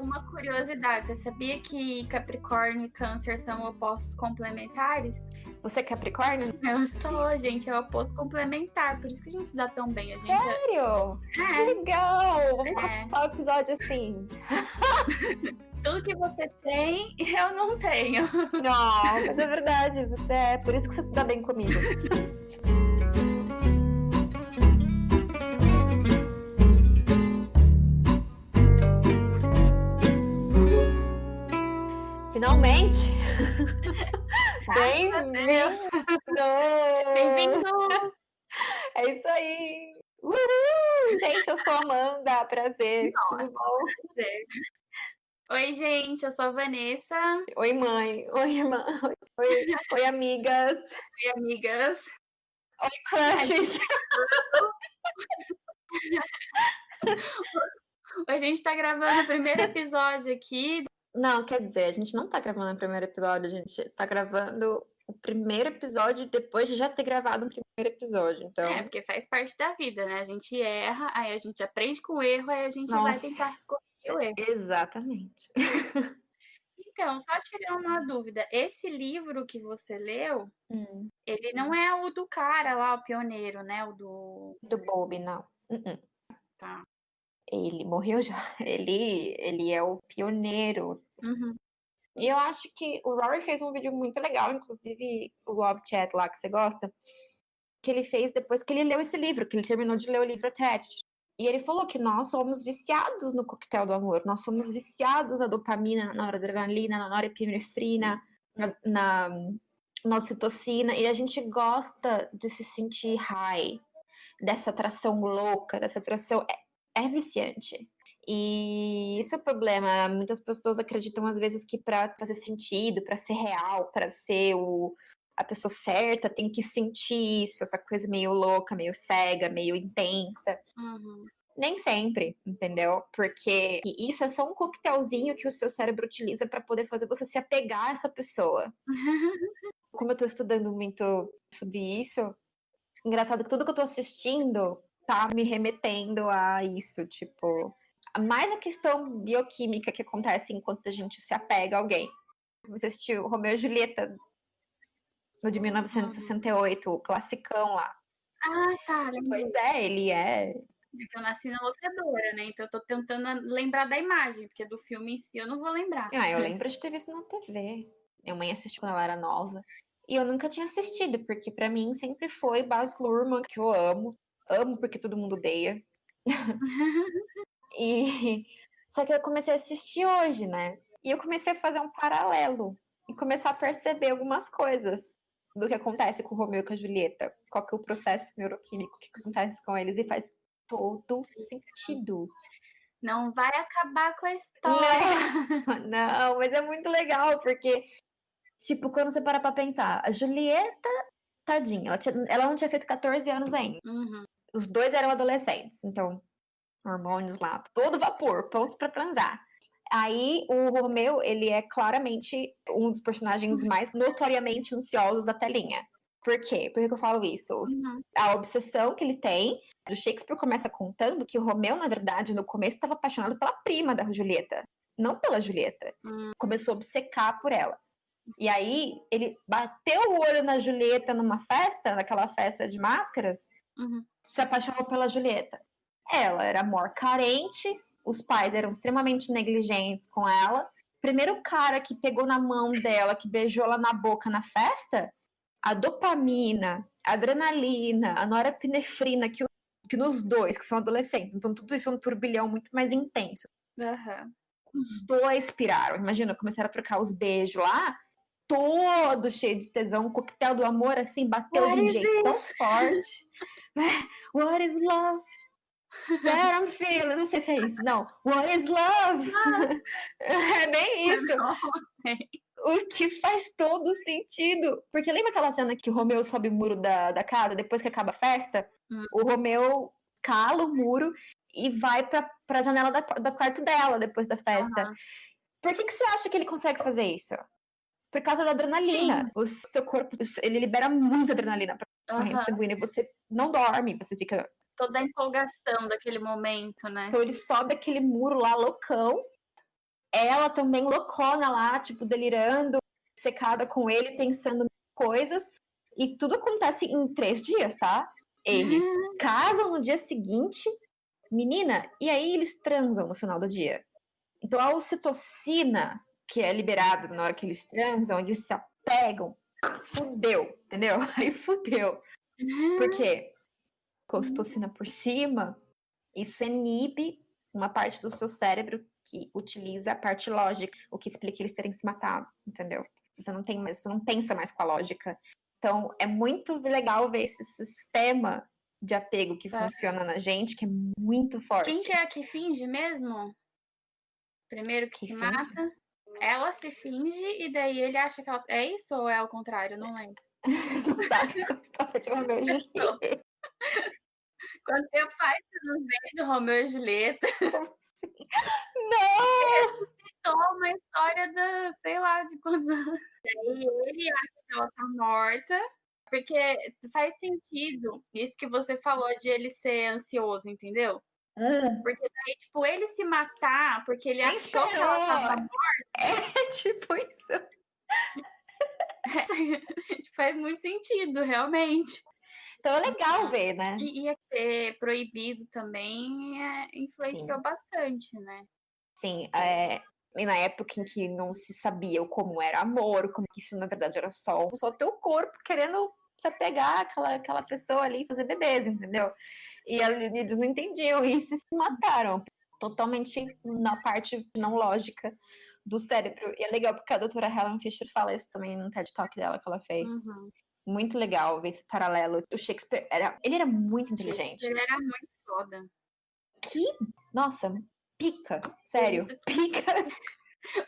Uma curiosidade, você sabia que Capricórnio e Câncer são opostos complementares? Você é Capricórnio? Eu sou, gente, é o oposto complementar, por isso que a gente se dá tão bem. A gente Sério? Que legal! Vamos começar o episódio assim. Tudo que você tem, eu não tenho. Não, mas é verdade, você é. Por isso que você se dá bem comigo. Finalmente! Bem-vindo! Bem-vindo! É isso aí! Uhul! Gente, eu sou Amanda, prazer. Nossa, Tudo bom? prazer. Oi, gente, eu sou a Vanessa. Oi, mãe. Oi, irmã. Oi, amigas. Oi, amigas. Oi, crushes. Hoje a gente tá gravando o primeiro episódio aqui. Não, quer dizer, a gente não tá gravando o primeiro episódio, a gente tá gravando o primeiro episódio depois de já ter gravado o primeiro episódio, então... É, porque faz parte da vida, né? A gente erra, aí a gente aprende com o erro, aí a gente vai tentar corrigir o erro. Exatamente. Então, só tirar uma dúvida. Esse livro que você leu, ele não é o do cara lá, o pioneiro, né? O do... Do Bob, não. Tá. Ele morreu já. Ele é o pioneiro. Uhum. E eu acho que o Rory fez um vídeo muito legal, inclusive o Love Chat lá, que você gosta, que ele fez depois que ele leu esse livro, que ele terminou de ler o livro Attached. E ele falou que nós somos viciados no coquetel do amor, nós somos viciados na dopamina, na noradrenalina, na norepinefrina, na ocitocina, e a gente gosta de se sentir high, dessa atração louca, dessa atração... É viciante. E isso é o problema. Muitas pessoas acreditam, às vezes, que para fazer sentido, para ser real, para ser a pessoa certa, tem que sentir isso, essa coisa meio louca, meio cega, meio intensa. Uhum. Nem sempre, entendeu? Porque isso é só um coquetelzinho que o seu cérebro utiliza para poder fazer você se apegar a essa pessoa. Como eu tô estudando muito sobre isso, engraçado que tudo que eu tô assistindo tá me remetendo a isso, tipo... Mais a questão bioquímica que acontece enquanto a gente se apega a alguém. Você assistiu Romeu e Julieta, o de 1968, o classicão lá. Ah, tá. Pois é, ele é... Eu nasci na locadora, né? Então eu tô tentando lembrar da imagem, porque do filme em si eu não vou lembrar. Eu lembro de ter visto na TV. Minha mãe assistiu quando ela era nova. E eu nunca tinha assistido, porque pra mim sempre foi Baz Luhrmann, que eu amo. Amo porque todo mundo odeia. Só que eu comecei a assistir hoje, né? E eu comecei a fazer um paralelo. E começar a perceber algumas coisas do que acontece com o Romeu e com a Julieta. Qual que é o processo neuroquímico que acontece com eles. E faz todo sentido. Não vai acabar com a história. Não, mas é muito legal, porque, tipo, quando você para pra pensar, a Julieta, tadinha, ela não tinha feito 14 anos ainda. Uhum. Os dois eram adolescentes, então, hormônios lá, todo vapor, prontos pra transar. Aí, o Romeu, ele é claramente um dos personagens mais notoriamente ansiosos da telinha. Por quê? Por que eu falo isso? A obsessão que ele tem, o Shakespeare começa contando que o Romeu, na verdade, no começo estava apaixonado pela prima da Julieta, não pela Julieta. Começou a obcecar por ela. E aí, ele bateu o olho na Julieta numa festa, naquela festa de máscaras, se apaixonou pela Julieta. Ela era amor carente, os pais eram extremamente negligentes com ela. Primeiro cara que pegou na mão dela, que beijou ela na boca na festa, a dopamina, a adrenalina, a norepinefrina, que nos dois, que são adolescentes, então tudo isso é um turbilhão muito mais intenso. Os dois piraram, imagina, começaram a trocar os beijos lá, todo cheio de tesão, um coquetel do amor, assim, bateu de um jeito tão forte. What is love? That I'm feeling, não sei se é isso, não. What is love? É bem isso. O que faz todo sentido. Porque lembra aquela cena que o Romeu sobe o muro da casa, depois que acaba a festa? O Romeu cala o muro e vai pra janela do quarto dela, depois da festa. Por que você acha que ele consegue fazer isso? Por causa da adrenalina. O seu corpo, ele libera muita adrenalina pra corrente sanguínea. Você não dorme, você fica... Toda a empolgação daquele momento, né? Então ele sobe aquele muro lá, loucão, ela também loucona lá, tipo, delirando, secada com ele, pensando coisas, e tudo acontece em 3 dias, tá? Eles casam no dia seguinte, menina, e aí eles transam no final do dia. Então a ocitocina que é liberada na hora que eles transam, eles se apegam, fudeu, entendeu? Aí fudeu. Por quê? Com a ocitocina por cima, isso inibe uma parte do seu cérebro que utiliza a parte lógica, o que explica eles terem se matado, entendeu? Você não pensa mais com a lógica. Então, é muito legal ver esse sistema de apego que funciona na gente, que é muito forte. Quem que é a que finge mesmo? Primeiro que se mata, ela se finge e daí ele acha que ela... É isso ou é ao contrário? Não lembro. Não sabe a história de Romeu e Julieta. Quanto tempo faz que eu não vejo Romeu e Julieta? Como assim? Não! Ressuscitou uma história da, sei lá, de quantos anos. Daí ele acha que ela tá morta, porque faz sentido isso que você falou de ele ser ansioso, entendeu? Porque daí, tipo, ele se matar porque ele achou que ela tava morta. É tipo isso. Faz muito sentido, realmente. Então é legal ver, né? E ia ser proibido também, influenciou bastante, né? Sim, e na época em que não se sabia como era amor, como que isso na verdade era só teu corpo querendo se apegar àquela pessoa ali e fazer bebês, entendeu? E eles não entendiam isso e se mataram, totalmente na parte não lógica do cérebro. E é legal porque a doutora Helen Fisher fala isso também no TED Talk dela que ela fez. Muito legal ver esse paralelo. O Shakespeare, ele era muito inteligente. Ele era muito foda. Nossa, pica, sério, pica.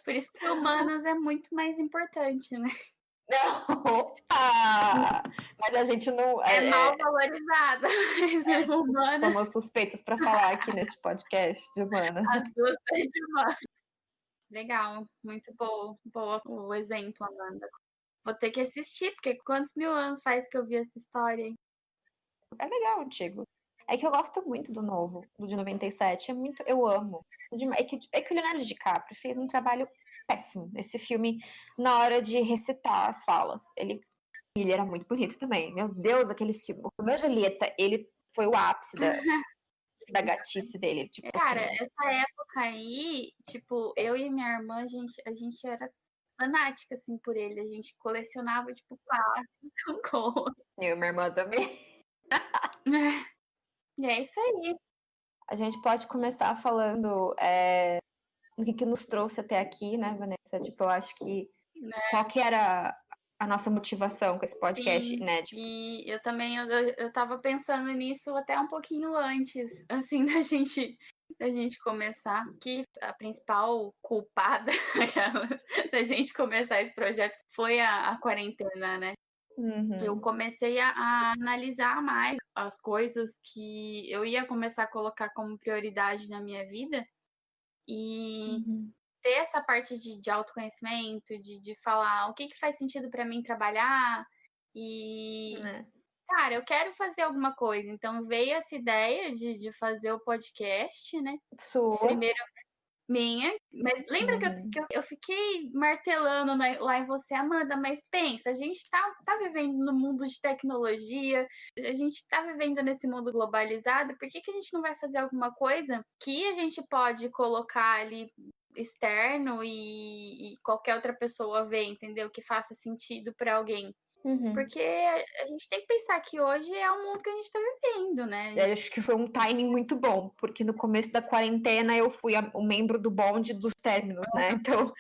Por isso que humanas é muito mais importante, né? Não, opa! Mas a gente não... É mal valorizada. Humanas... Somos suspeitas para falar aqui neste podcast de humanas. As duas são de humanas. Legal, muito boa o exemplo, Amanda. Vou ter que assistir, porque quantos mil anos faz que eu vi essa história? É legal, antigo. É que eu gosto muito do novo, do de 97. Eu amo. É que o Leonardo DiCaprio fez um trabalho péssimo nesse filme na hora de recitar as falas. Ele era muito bonito também. Meu Deus, aquele filme. O Romeu e Julieta, ele foi o ápice da gatice dele. Tipo, cara, assim, essa época aí, tipo, eu e minha irmã, a gente era fanática, assim, por ele. A gente colecionava, tipo, clássicos com cor. Eu e minha irmã também. E é isso aí. A gente pode começar falando o que nos trouxe até aqui, né, Vanessa? Tipo, eu acho que qual que era a nossa motivação com esse podcast, sim, né? Tipo... E eu também, eu tava pensando nisso até um pouquinho antes, assim, da gente começar. Que a principal culpada da gente começar esse projeto foi a quarentena, né? Eu comecei a analisar mais as coisas que eu ia começar a colocar como prioridade na minha vida e ter essa parte de autoconhecimento, de falar o que faz sentido para mim trabalhar e... Cara, eu quero fazer alguma coisa. Então veio essa ideia de fazer o podcast, né? Sua. Primeiro minha, mas lembra que eu fiquei martelando lá em você, Amanda, mas pensa, a gente tá vivendo no mundo de tecnologia, a gente tá vivendo nesse mundo globalizado, por que a gente não vai fazer alguma coisa que a gente pode colocar ali externo e qualquer outra pessoa ver, entendeu? Que faça sentido para alguém. Porque a gente tem que pensar que hoje é o mundo que a gente tá vivendo, né? Eu acho que foi um timing muito bom, porque no começo da quarentena eu fui o membro do bonde dos términos, né? Então,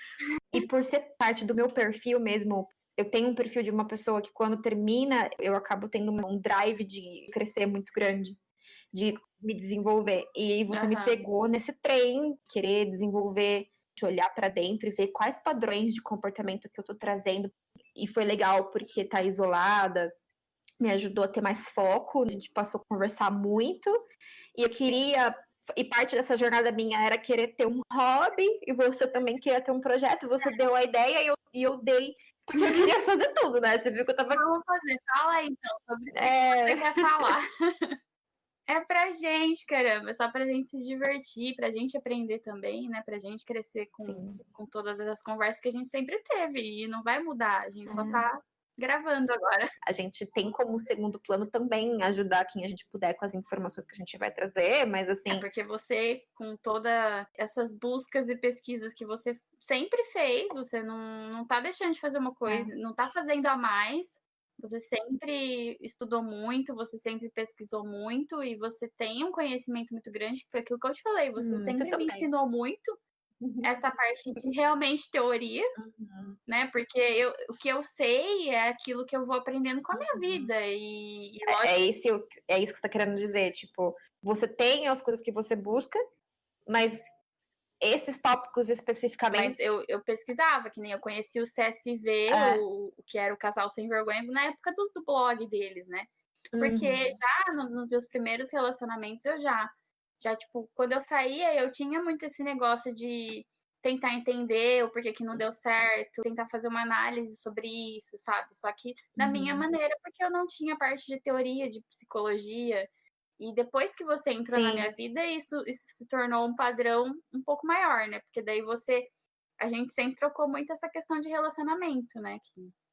e por ser parte do meu perfil mesmo, eu tenho um perfil de uma pessoa que quando termina, eu acabo tendo um drive de crescer muito grande, de me desenvolver. E você me pegou nesse trem, querer desenvolver, de olhar para dentro e ver quais padrões de comportamento que eu tô trazendo. E foi legal porque tá isolada, me ajudou a ter mais foco, a gente passou a conversar muito, e eu queria, e parte dessa jornada minha era querer ter um hobby, e você também queria ter um projeto, você deu a ideia e eu dei, porque eu queria fazer tudo, né? Você viu que eu tava... Vamos fazer, fala aí então, sobre o que você quer falar. É pra gente, caramba, é só pra gente se divertir, pra gente aprender também, né? Pra gente crescer Sim. com todas essas conversas que a gente sempre teve e não vai mudar, a gente só É. tá gravando agora. A gente tem como segundo plano também ajudar quem a gente puder com as informações que a gente vai trazer, mas assim. Porque você, com todas essas buscas e pesquisas que você sempre fez, você não tá deixando de fazer uma coisa, não tá fazendo a mais. Você sempre estudou muito, você sempre pesquisou muito e você tem um conhecimento muito grande, que foi aquilo que eu te falei. Você Você sempre me também. ensinou muito essa parte de realmente teoria, Uhum. né? Porque o que eu sei é aquilo que eu vou aprendendo com a minha vida. E lógico. É isso que você tá querendo dizer, tipo, você tem as coisas que você busca, mas esses tópicos Mas especificamente. eu pesquisava, que nem eu conheci o CSV, É. o que era o Casal Sem Vergonha, na época do blog deles, né? Porque Uhum. já nos meus primeiros relacionamentos, eu já, tipo, quando eu saía, eu tinha muito esse negócio de tentar entender o porquê que não deu certo, tentar fazer uma análise sobre isso, sabe? Só que da minha maneira, porque eu não tinha parte de teoria, de psicologia. E depois que você entrou na minha Sim. vida, isso se tornou um padrão um pouco maior, né? Porque daí a gente sempre trocou muito essa questão de relacionamento, né?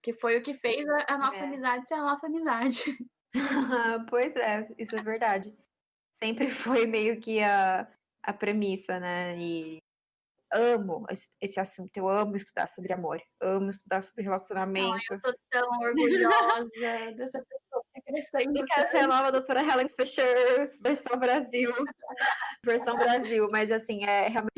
Que foi o que fez a nossa É. amizade ser a nossa amizade. Pois é, isso é verdade. Sempre foi meio que a premissa, né? E amo esse assunto, eu amo estudar sobre amor, amo estudar sobre Ai, relacionamentos. eu tô tão orgulhosa dessa pessoa que tá crescendo E quero ser a tanto. nova doutora Helen Fisher, versão Brasil. Versão Brasil, mas assim, é realmente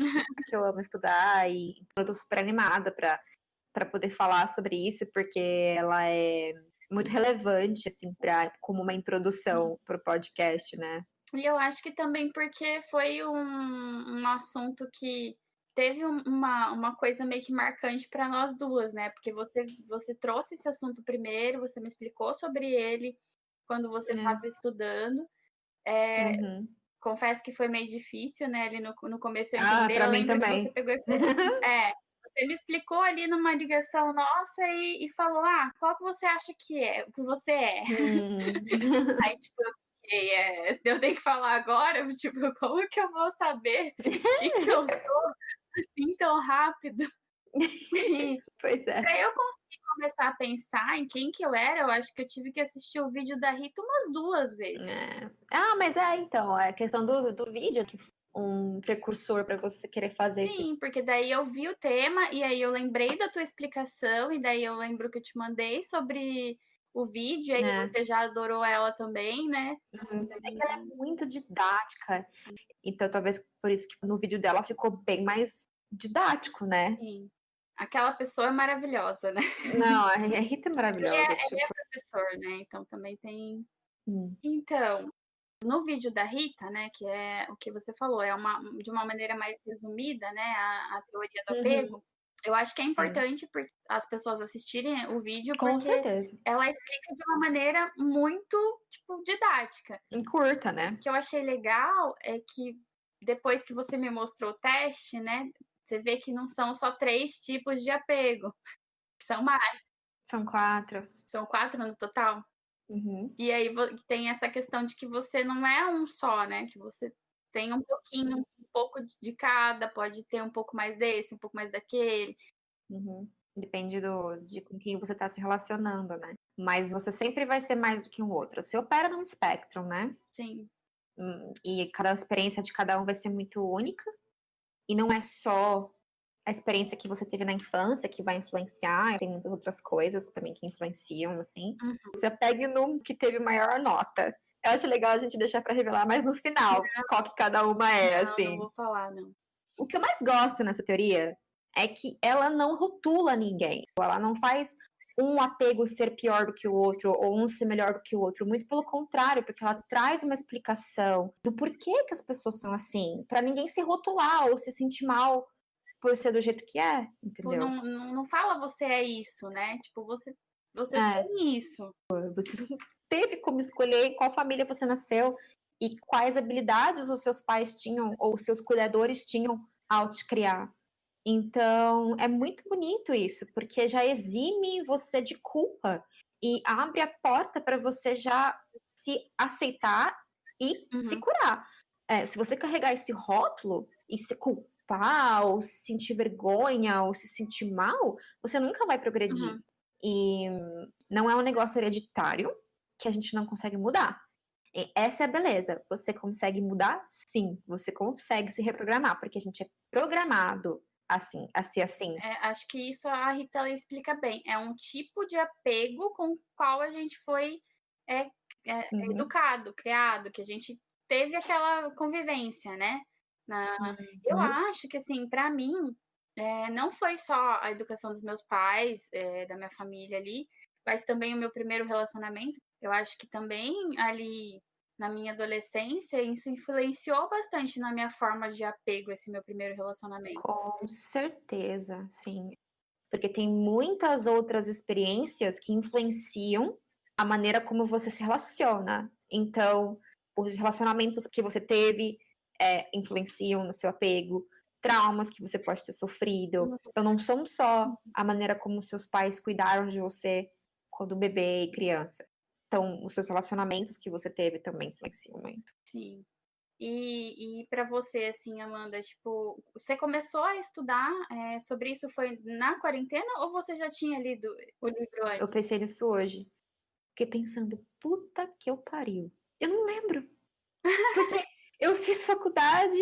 que eu amo estudar e eu tô super animada para poder falar sobre isso, porque ela é muito relevante, assim, como uma introdução para o podcast, né? E eu acho que também porque foi um assunto que teve uma coisa meio que marcante para nós duas, né? Porque você trouxe esse assunto primeiro, você me explicou sobre ele quando você estava estudando. Uhum. Confesso que foi meio difícil, né? Ali no começo eu Ah, entender. para Eu mim lembro que você também. pegou e fez. Você me explicou ali numa ligação nossa e falou: Ah, qual que você acha que é? O que você é? Hum. Aí, tipo, eu fiquei, eu tenho que falar agora? Tipo, como que eu vou saber o que eu sou assim tão rápido? E Pois é. pra eu conseguir começar a pensar em quem que eu era, eu acho que eu tive que assistir o vídeo da Rita umas 2 vezes. É. Ah, mas é, então, a questão do vídeo, que um precursor para você querer fazer esse. Sim, porque daí eu vi o tema e aí eu lembrei da tua explicação e daí eu lembro que eu te mandei sobre o vídeo, e aí É. você já adorou ela também, né? É que ela é muito didática, então talvez por isso que no vídeo dela ficou bem mais didático, né? Sim. Aquela pessoa é maravilhosa, né? Não, a Rita é Ele maravilhosa, é tipo. professor, né? Então também tem. Hum. Então, no vídeo da Rita, né, que é o que você falou, de uma maneira mais resumida, né, a teoria do Uhum. apego. Eu acho que é Sim, importante as pessoas assistirem o vídeo, com porque certeza. ela explica de uma maneira muito, tipo, didática. Encurta, O né? que eu achei legal é que depois que você me mostrou o teste, né, você vê que não são só 3 tipos de apego, são mais, São 4. são 4 no total. Uhum. E aí tem essa questão de que você não é um só, né? Que você tem um pouquinho, um pouco de cada, pode ter um pouco mais desse, um pouco mais daquele. Uhum. Depende de com quem você está se relacionando, né? Mas você sempre vai ser mais do que um outro. Você opera num espectro, né? Sim, E cada experiência de cada um vai ser muito única. E não é só a experiência que você teve na infância que vai influenciar, tem muitas outras coisas também que influenciam, assim. Você pegue num que teve maior nota. Eu acho legal a gente deixar para revelar mais no final qual que cada uma é, não assim. vou falar, não. O que eu mais gosto nessa teoria é que ela não rotula ninguém. Ela não faz um apego ser pior do que o outro ou um ser melhor do que o outro. Muito pelo contrário, porque ela traz uma explicação do porquê que as pessoas são assim, para ninguém se rotular ou se sentir mal por ser do jeito que é, Tipo, entendeu? não fala você é isso, né? Tipo, você É, tem isso. você não teve como escolher em qual família você nasceu e quais habilidades os seus pais tinham ou os seus cuidadores tinham ao te criar. Então, é muito bonito isso, porque já exime você de culpa e abre a porta para você já se aceitar e se Uhum. curar. Se você carregar esse rótulo e se culpar, ou se sentir vergonha, ou se sentir mal, você nunca vai progredir. Uhum. E não é um negócio hereditário que a gente não consegue mudar. E essa é a beleza. Você consegue mudar? Sim. Você consegue se reprogramar, porque a gente é programado assim, a ser assim. Acho que isso a Rita ela explica bem. É um tipo de apego com o qual a gente foi Uhum, educado, criado, que a gente teve aquela convivência, né? Eu uhum. acho que, assim, para mim, não foi só a educação dos meus pais, da minha família ali, mas também o meu primeiro relacionamento. Eu acho que também ali na minha adolescência, isso influenciou bastante na minha forma de apego, esse meu primeiro relacionamento. Com certeza, sim. Porque tem muitas outras experiências que influenciam a maneira como você se relaciona. Então, os relacionamentos que você teve, influenciam no seu apego, traumas que você pode ter sofrido. Então, não são só a maneira como seus pais cuidaram de você quando bebê e criança. Então, os seus relacionamentos que você teve também influenciam muito. Sim. E para você, assim, Amanda, tipo, você começou a estudar sobre isso foi na quarentena ou você já tinha lido o livro Eu antes? pensei nisso hoje. Fiquei pensando, puta que eu pariu. Eu não lembro. Porque eu fiz faculdade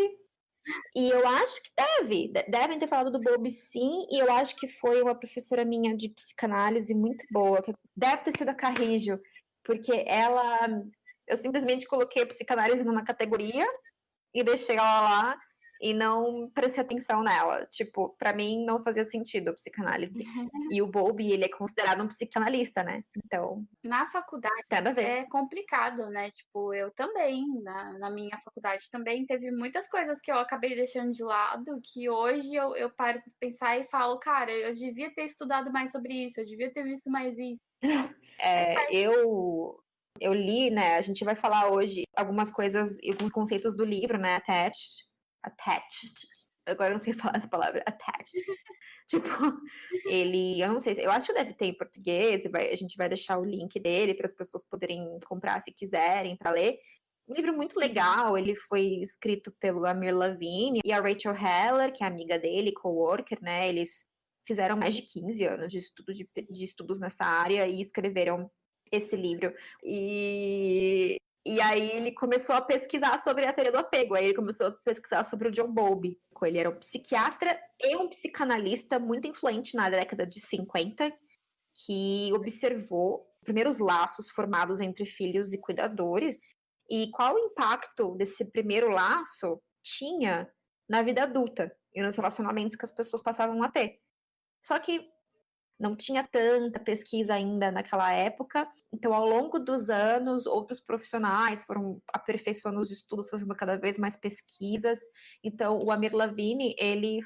e eu acho que devem ter falado do Bob sim, e eu acho que foi uma professora minha de psicanálise muito boa, que deve ter sido a Carrijo, porque eu simplesmente coloquei a psicanálise numa categoria e deixei ela lá e não prestei atenção nela. Tipo, pra mim não fazia sentido a psicanálise. E o Bowlby, ele é considerado um psicanalista, né? Então, Na faculdade tem nada a ver. é complicado, né? Tipo, eu também, na minha faculdade também, teve muitas coisas que eu acabei deixando de lado, que hoje eu paro pra pensar e falo, cara, eu devia ter estudado mais sobre isso, eu devia ter visto mais isso. Faz parte. Eu li, né? A gente vai falar hoje algumas coisas e alguns conceitos do livro, né? Attached. Agora eu não sei falar essa palavra. Attached. Tipo, eu não sei, eu acho que deve ter em português. A gente vai deixar o link dele para as pessoas poderem comprar se quiserem para ler. Um livro muito Uhum. legal. Ele foi escrito pelo Amir Lavine e a Rachel Heller, que é amiga dele, coworker, né? Eles fizeram mais de 15 anos de estudos nessa área e escreveram esse livro. E aí ele começou a pesquisar sobre a teoria do apego. Aí ele começou a pesquisar sobre o John Bowlby. Ele era um psiquiatra e um psicanalista muito influente na década de 50, que observou os primeiros laços formados entre filhos e cuidadores e qual o impacto desse primeiro laço tinha na vida adulta e nos relacionamentos que as pessoas passavam a ter. Só que não tinha tanta pesquisa ainda naquela época, então ao longo dos anos, outros profissionais foram aperfeiçoando os estudos, fazendo cada vez mais pesquisas. Então o Amir Lavine, ele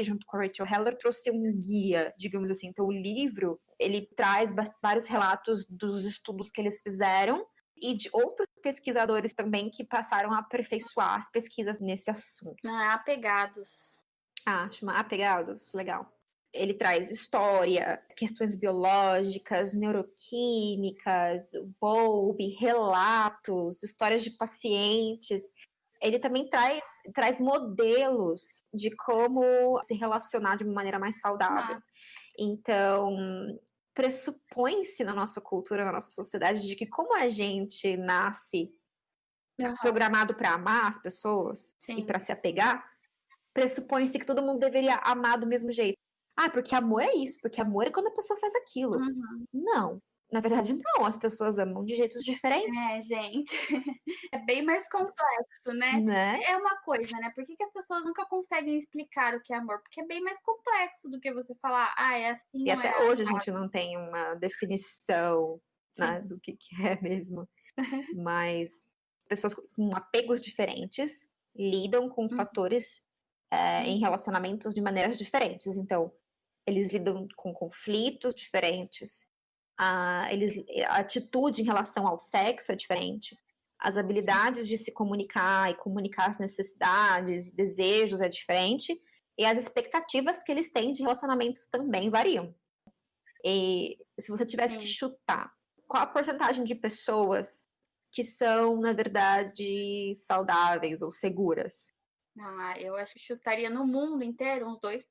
junto com a Rachel Heller trouxe um guia, digamos assim. Então o livro, ele traz vários relatos dos estudos que eles fizeram e de outros pesquisadores também que passaram a aperfeiçoar as pesquisas nesse assunto. Apegados. Chama Apegados, legal. Ele traz história, questões biológicas, neuroquímicas, Bowlby, relatos, histórias de pacientes. Ele também traz modelos de como se relacionar de uma maneira mais saudável. Mas, Então, pressupõe-se na nossa cultura, na nossa sociedade, de que como a gente nasce aham, programado para amar as pessoas e sim. para se apegar, pressupõe-se que todo mundo deveria amar do mesmo jeito. Porque amor é isso, porque amor é quando a pessoa faz aquilo. Uhum. Não, na verdade não, as pessoas amam de jeitos diferentes, Gente, é bem mais complexo, né? né? É uma coisa, né? Por que as pessoas nunca conseguem explicar o que é amor? Porque é bem mais complexo do que você falar, é assim E ou é até hoje a assado. gente não tem uma definição, Sim. né, do que é mesmo, mas pessoas com apegos diferentes lidam com fatores em relacionamentos de maneiras diferentes. Então, eles lidam com conflitos diferentes, a atitude em relação ao sexo é diferente, as habilidades de se comunicar e comunicar as necessidades e desejos é diferente, e as expectativas que eles têm de relacionamentos também variam. E se você tivesse que Sim. chutar, qual a porcentagem de pessoas que são, na verdade, saudáveis ou seguras? Eu acho que chutaria no mundo inteiro uns 2%.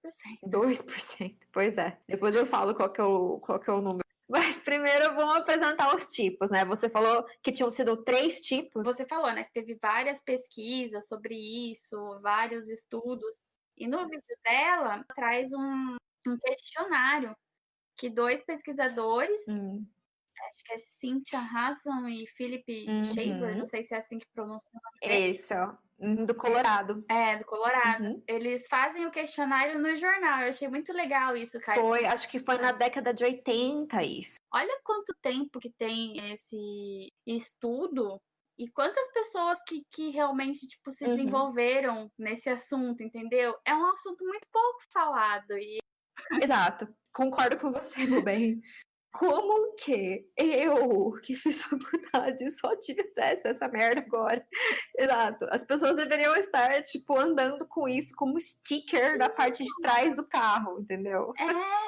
2%. Pois é. Depois eu falo qual que é o número. Mas primeiro vamos apresentar os tipos, né? Você falou que tinham sido 3 tipos. Você falou, né, que teve várias pesquisas sobre isso, vários estudos. E no vídeo dela, traz um questionário que 2 pesquisadores, acho que é Cynthia Hasson e Philip Shaver, não sei se é assim que pronuncia o nome dele. Esse, ó. Do Colorado. Do Colorado. Eles fazem o questionário no jornal. Eu achei muito legal isso, cara. Acho que foi na década de 80 isso. Olha quanto tempo que tem esse estudo e quantas pessoas que realmente, tipo, se desenvolveram nesse assunto, entendeu? É um assunto muito pouco falado. Exato. Concordo com você, meu bem. Como que eu, que fiz faculdade, só tive acesso a essa merda agora? Exato. As pessoas deveriam estar, tipo, andando com isso como sticker da parte de trás do carro, entendeu?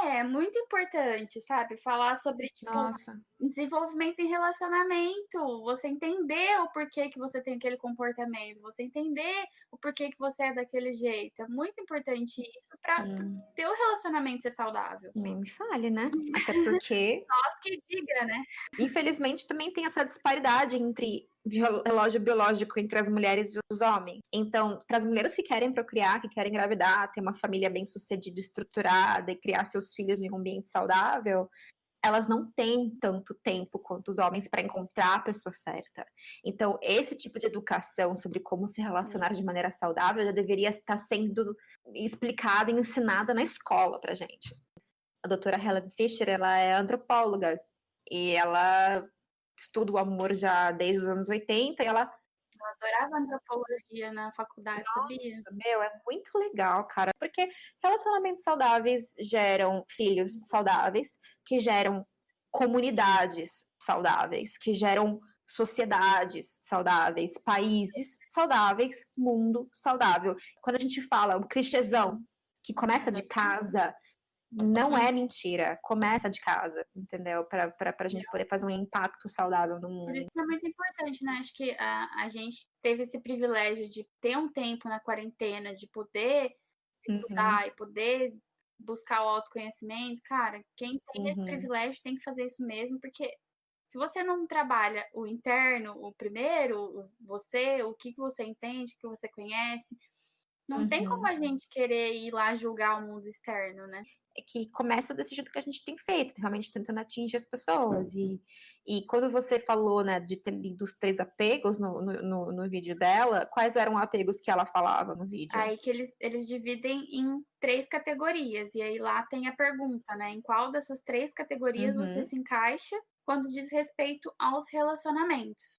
É muito importante, sabe? Falar sobre, tipo, Nossa. desenvolvimento em relacionamento. Você entender o porquê que você tem aquele comportamento. Você entender o porquê que você é daquele jeito. É muito importante isso para ter o relacionamento ser saudável. Nem me fale, né? Até porque Nós que diga, né? infelizmente, também tem essa disparidade entre relógio biológico entre as mulheres e os homens. Então, para as mulheres que querem procriar, que querem engravidar, ter uma família bem-sucedida, estruturada e criar seus filhos em um ambiente saudável, elas não têm tanto tempo quanto os homens para encontrar a pessoa certa. Então, esse tipo de educação sobre como se relacionar de maneira saudável já deveria estar sendo explicada e ensinada na escola para gente. A doutora Helen Fisher, ela é antropóloga e ela estuda o amor já desde os anos 80 e ela... Eu adorava antropologia na faculdade, sabia? Meu, é muito legal, cara, porque relacionamentos saudáveis geram filhos saudáveis, que geram comunidades saudáveis, que geram sociedades saudáveis, países saudáveis, mundo saudável. Quando a gente fala o clichêzão que começa de casa, não é mentira, começa de casa, entendeu? Para a gente poder fazer um impacto saudável no mundo. Por isso é muito importante, né? Acho que a gente teve esse privilégio de ter um tempo na quarentena, de poder estudar e poder buscar o autoconhecimento. Cara, quem tem esse privilégio tem que fazer isso mesmo, porque se você não trabalha o interno, o primeiro, você, o que você entende, o que você conhece, não tem como a gente querer ir lá julgar o mundo externo, né? É que começa desse jeito que a gente tem feito, realmente tentando atingir as pessoas. E quando você falou, né, de ter lido os 3 apegos no vídeo dela, quais eram os apegos que ela falava no vídeo? Aí que eles dividem em 3 categorias, e aí lá tem a pergunta, né? Em qual dessas 3 categorias você se encaixa quando diz respeito aos relacionamentos?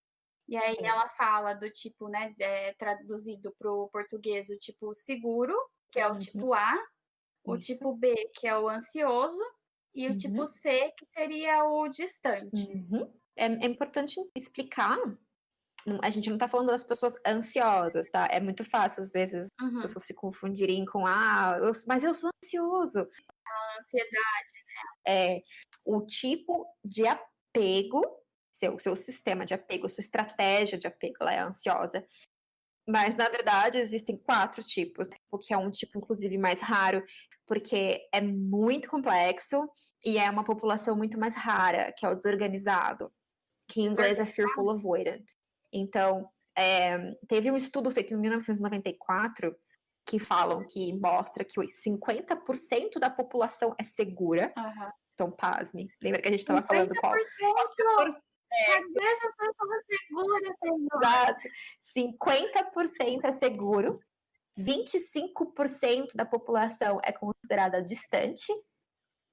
E aí ela fala do tipo, né, traduzido para o português, o tipo seguro, que é o tipo A, o tipo B, que é o ansioso, e o tipo C, que seria o distante. É importante explicar. A gente não tá falando das pessoas ansiosas, tá? É muito fácil, às vezes, as pessoas se confundirem com, mas eu sou ansioso. A ansiedade. É o tipo de apego, seu sistema de apego, sua estratégia de apego, ela é ansiosa. Mas, na verdade, existem 4 tipos, né? Porque é um tipo, inclusive, mais raro, porque é muito complexo e é uma população muito mais rara, que é o desorganizado, que em inglês é fearful avoidant. Então, teve um estudo feito em 1994 que mostra que 50% da população é segura. Então, pasme. Lembra que a gente estava falando qual? 50%! Cadê essa pessoa segura, Senhor? Exato. 50% é seguro, 25% da população é considerada distante,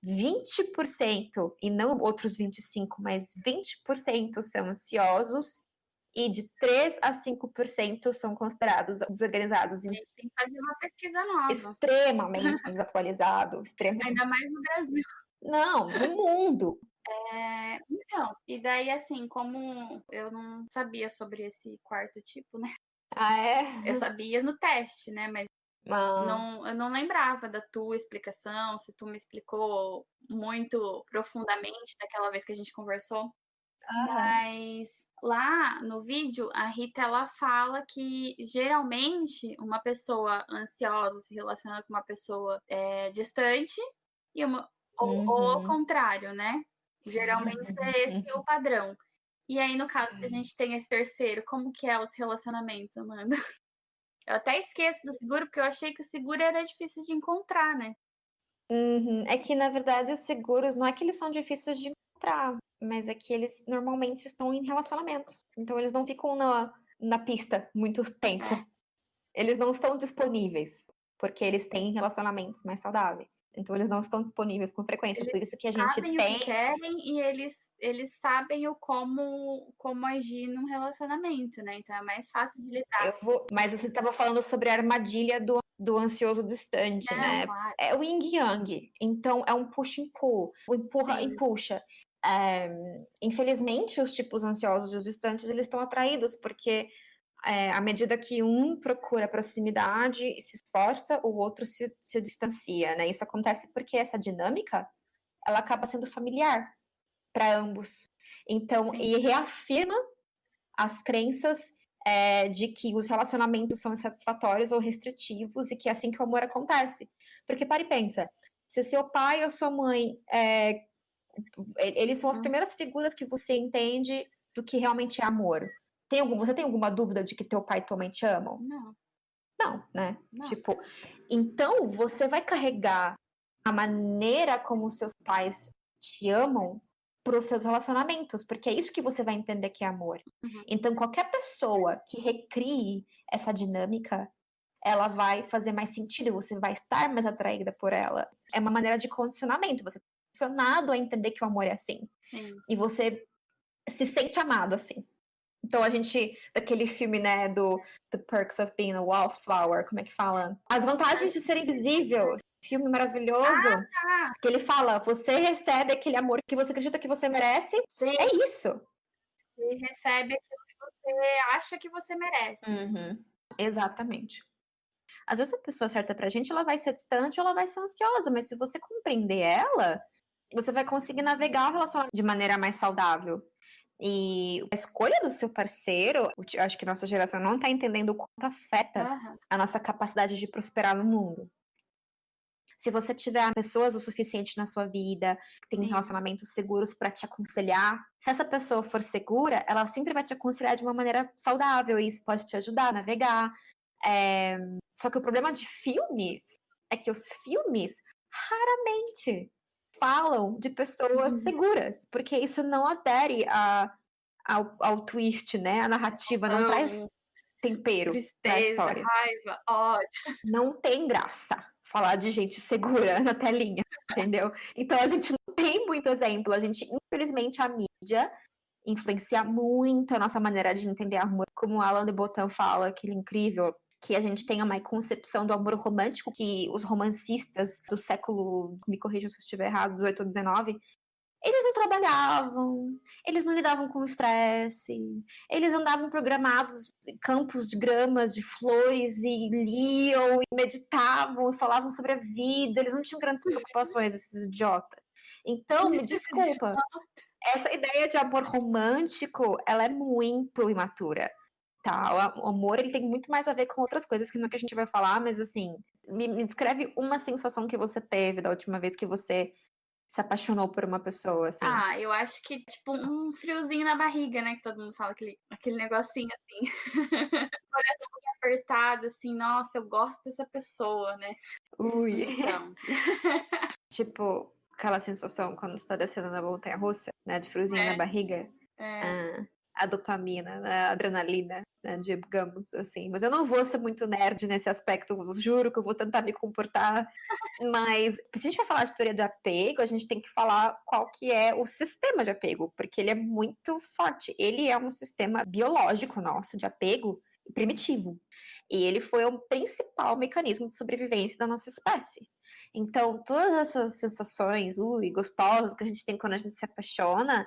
20%, e não outros 25%, mas 20% são ansiosos, e de 3 a 5% são considerados desorganizados. A gente tem que fazer uma pesquisa nova. Extremamente desatualizado. Ainda mais no Brasil. Não, no mundo. Então, e daí assim, como eu não sabia sobre esse 4º tipo, né? Eu sabia no teste, né? Mas eu não lembrava da tua explicação, se tu me explicou muito profundamente daquela vez que a gente conversou. Mas lá no vídeo, a Rita ela fala que geralmente uma pessoa ansiosa se relaciona com uma pessoa distante e ou ao contrário, né? Geralmente é esse o padrão. E aí, no caso, se a gente tem esse terceiro, como que é os relacionamentos, Amanda? Eu até esqueço do seguro, porque eu achei que o seguro era difícil de encontrar, né? É que, na verdade, os seguros não é que eles são difíceis de encontrar, mas é que eles normalmente estão em relacionamentos. Então, eles não ficam na pista muito tempo. É. Eles não estão disponíveis, porque eles têm relacionamentos mais saudáveis. Então, eles não estão disponíveis com frequência. Eles Por isso que a gente sabem o que querem e eles sabem como agir num relacionamento, né? Então é mais fácil de lidar. Mas você estava falando sobre a armadilha do ansioso distante, Não, né? claro. É o yin yang. Então, é um push and pull. O empurra Sim. e puxa. Infelizmente, os tipos ansiosos e os distantes, eles estão atraídos, porque à medida que um procura proximidade e se esforça, o outro se distancia, né? Isso acontece porque essa dinâmica, ela acaba sendo familiar para ambos. Então, Sim. e reafirma as crenças de que os relacionamentos são insatisfatórios ou restritivos e que é assim que o amor acontece. Porque para e pensa, se seu pai ou sua mãe, eles são as primeiras figuras que você entende do que realmente é amor. Você tem alguma dúvida de que teu pai e tua mãe te amam? Não. Não, né? Não. Tipo, então você vai carregar a maneira como seus pais te amam para os seus relacionamentos, porque é isso que você vai entender que é amor. Então, qualquer pessoa que recrie essa dinâmica, ela vai fazer mais sentido, você vai estar mais atraída por ela. É uma maneira de condicionamento, você é condicionado a entender que o amor é assim. Sim. E você se sente amado assim. Então a gente, daquele filme, né, do The Perks of Being a Wallflower, como é que fala? As vantagens de ser invisível. Filme maravilhoso. Tá. Que ele fala, você recebe aquele amor que você acredita que você merece. Sim. É isso. Você recebe aquilo que você acha que você merece. Exatamente. Às vezes a pessoa certa pra gente, ela vai ser distante ou ela vai ser ansiosa, mas se você compreender ela, você vai conseguir navegar o relacionamento de maneira mais saudável. E a escolha do seu parceiro, eu acho que nossa geração não tá entendendo o quanto afeta a nossa capacidade de prosperar no mundo. Se você tiver pessoas o suficiente na sua vida, que tem relacionamentos seguros para te aconselhar, se essa pessoa for segura, ela sempre vai te aconselhar de uma maneira saudável e isso pode te ajudar a navegar. Só que o problema de filmes é que os filmes raramente falam de pessoas seguras, porque isso não adere ao twist, né? A narrativa não traz tempero para a Tristeza, história. raiva, ódio. Não tem graça falar de gente segura na telinha, entendeu? Então a gente não tem muito exemplo. A gente, infelizmente, a mídia influencia muito a nossa maneira de entender amor. Como o Alain de Botton fala, aquele incrível, que a gente tem uma concepção do amor romântico que os romancistas do século, me corrijam se eu estiver errado, 18 ou 19, eles não trabalhavam, eles não lidavam com estresse, eles andavam programados em campos de gramas, de flores, e liam, e meditavam, e falavam sobre a vida, eles não tinham grandes preocupações, esses idiotas. Então, me desculpa, essa ideia de amor romântico, ela é muito imatura, tá? O amor, ele tem muito mais a ver com outras coisas que não é que a gente vai falar, mas assim, me descreve uma sensação que você teve da última vez que você se apaixonou por uma pessoa, assim. Ah, eu acho que, tipo, um friozinho na barriga, né? Que todo mundo fala, aquele negocinho assim. Coração muito apertado, assim, nossa, eu gosto dessa pessoa, né? Ui. Então. Tipo, aquela sensação quando você tá descendo na montanha-russa, né? De friozinho na barriga. A dopamina, a adrenalina, né, digamos assim. Mas eu não vou ser muito nerd nesse aspecto, eu juro que eu vou tentar me comportar. Mas se a gente vai falar de teoria de apego, a gente tem que falar qual que é o sistema de apego, porque ele é muito forte. Ele é um sistema biológico nosso de apego primitivo. E ele foi o principal mecanismo de sobrevivência da nossa espécie. Então, todas essas sensações, gostosas que a gente tem quando a gente se apaixona,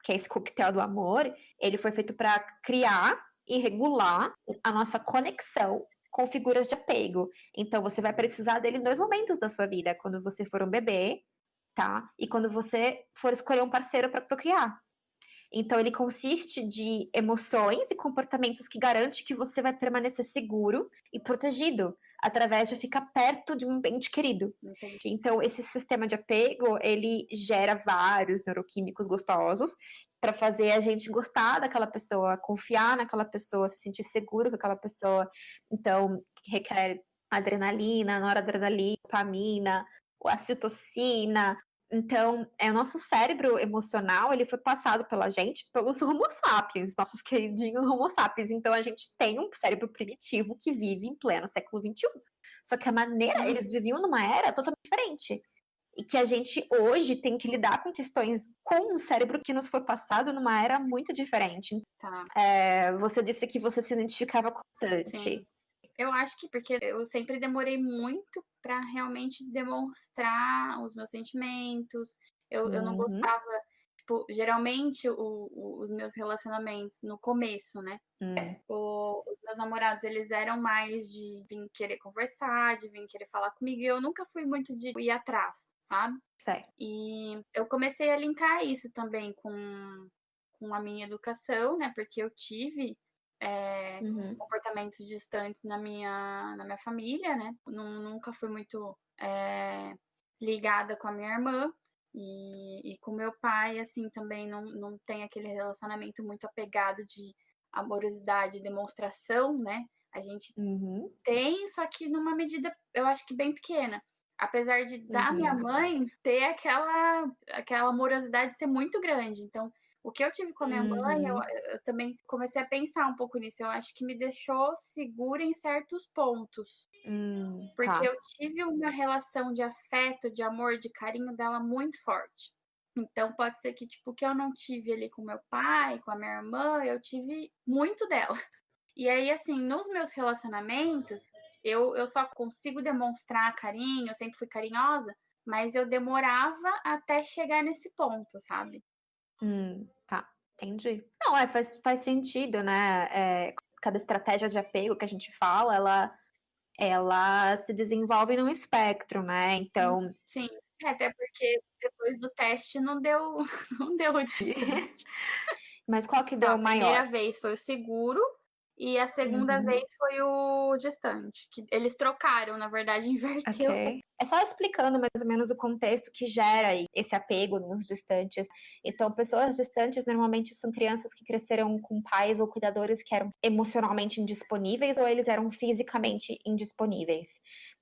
que é esse coquetel do amor, ele foi feito para criar e regular a nossa conexão com figuras de apego. Então, você vai precisar dele em 2 momentos da sua vida, quando você for um bebê, tá? E quando você for escolher um parceiro para procriar. Então, ele consiste de emoções e comportamentos que garante que você vai permanecer seguro e protegido através de ficar perto de um ente querido. Entendi. Então, esse sistema de apego, ele gera vários neuroquímicos gostosos para fazer a gente gostar daquela pessoa, confiar naquela pessoa, se sentir seguro com aquela pessoa. Então, requer adrenalina, noradrenalina, dopamina, a citocina. Então, o nosso cérebro emocional, ele foi passado pela gente pelos Homo sapiens, nossos queridinhos Homo sapiens. Então, a gente tem um cérebro primitivo que vive em pleno século XXI. Só que a maneira, eles viviam numa era totalmente diferente. E que a gente hoje tem que lidar com questões com um cérebro que nos foi passado numa era muito diferente. Tá. Você disse que você se identificava constante. Sim. Eu acho que porque eu sempre demorei muito para realmente demonstrar os meus sentimentos. Eu não gostava, tipo, geralmente os meus relacionamentos no começo, né? Os meus namorados, eles eram mais de vir querer conversar, de vir querer falar comigo. E eu nunca fui muito de ir atrás, sabe? Certo. E eu comecei a linkar isso também com a minha educação, né? Porque eu tive comportamentos distantes na minha família, né? Nunca fui muito ligada com a minha irmã e com meu pai, assim, também não tem aquele relacionamento muito apegado de amorosidade e demonstração, né? A gente tem, só que numa medida, eu acho que bem pequena. Apesar da minha mãe ter aquela amorosidade ser muito grande. Então, o que eu tive com a minha mãe, eu também comecei a pensar um pouco nisso. Eu acho que me deixou segura em certos pontos. Porque eu tive uma relação de afeto, de amor, de carinho dela muito forte. Então, pode ser que, tipo, o que eu não tive ali com meu pai, com a minha irmã, eu tive muito dela. E aí, assim, nos meus relacionamentos, eu só consigo demonstrar carinho, eu sempre fui carinhosa, mas eu demorava até chegar nesse ponto, sabe? Tá, entendi. Não, faz sentido, né? Cada estratégia de apego que a gente fala, ela se desenvolve num espectro, né? Então. Sim, até porque depois do teste não deu, não deu o distante. Mas qual que Então, deu a maior? primeira vez foi o seguro e a segunda vez foi o distante. Que eles trocaram, na verdade, inverteu. Ok. É só explicando mais ou menos o contexto que gera esse apego nos distantes. Então, pessoas distantes normalmente são crianças que cresceram com pais ou cuidadores que eram emocionalmente indisponíveis ou eles eram fisicamente indisponíveis.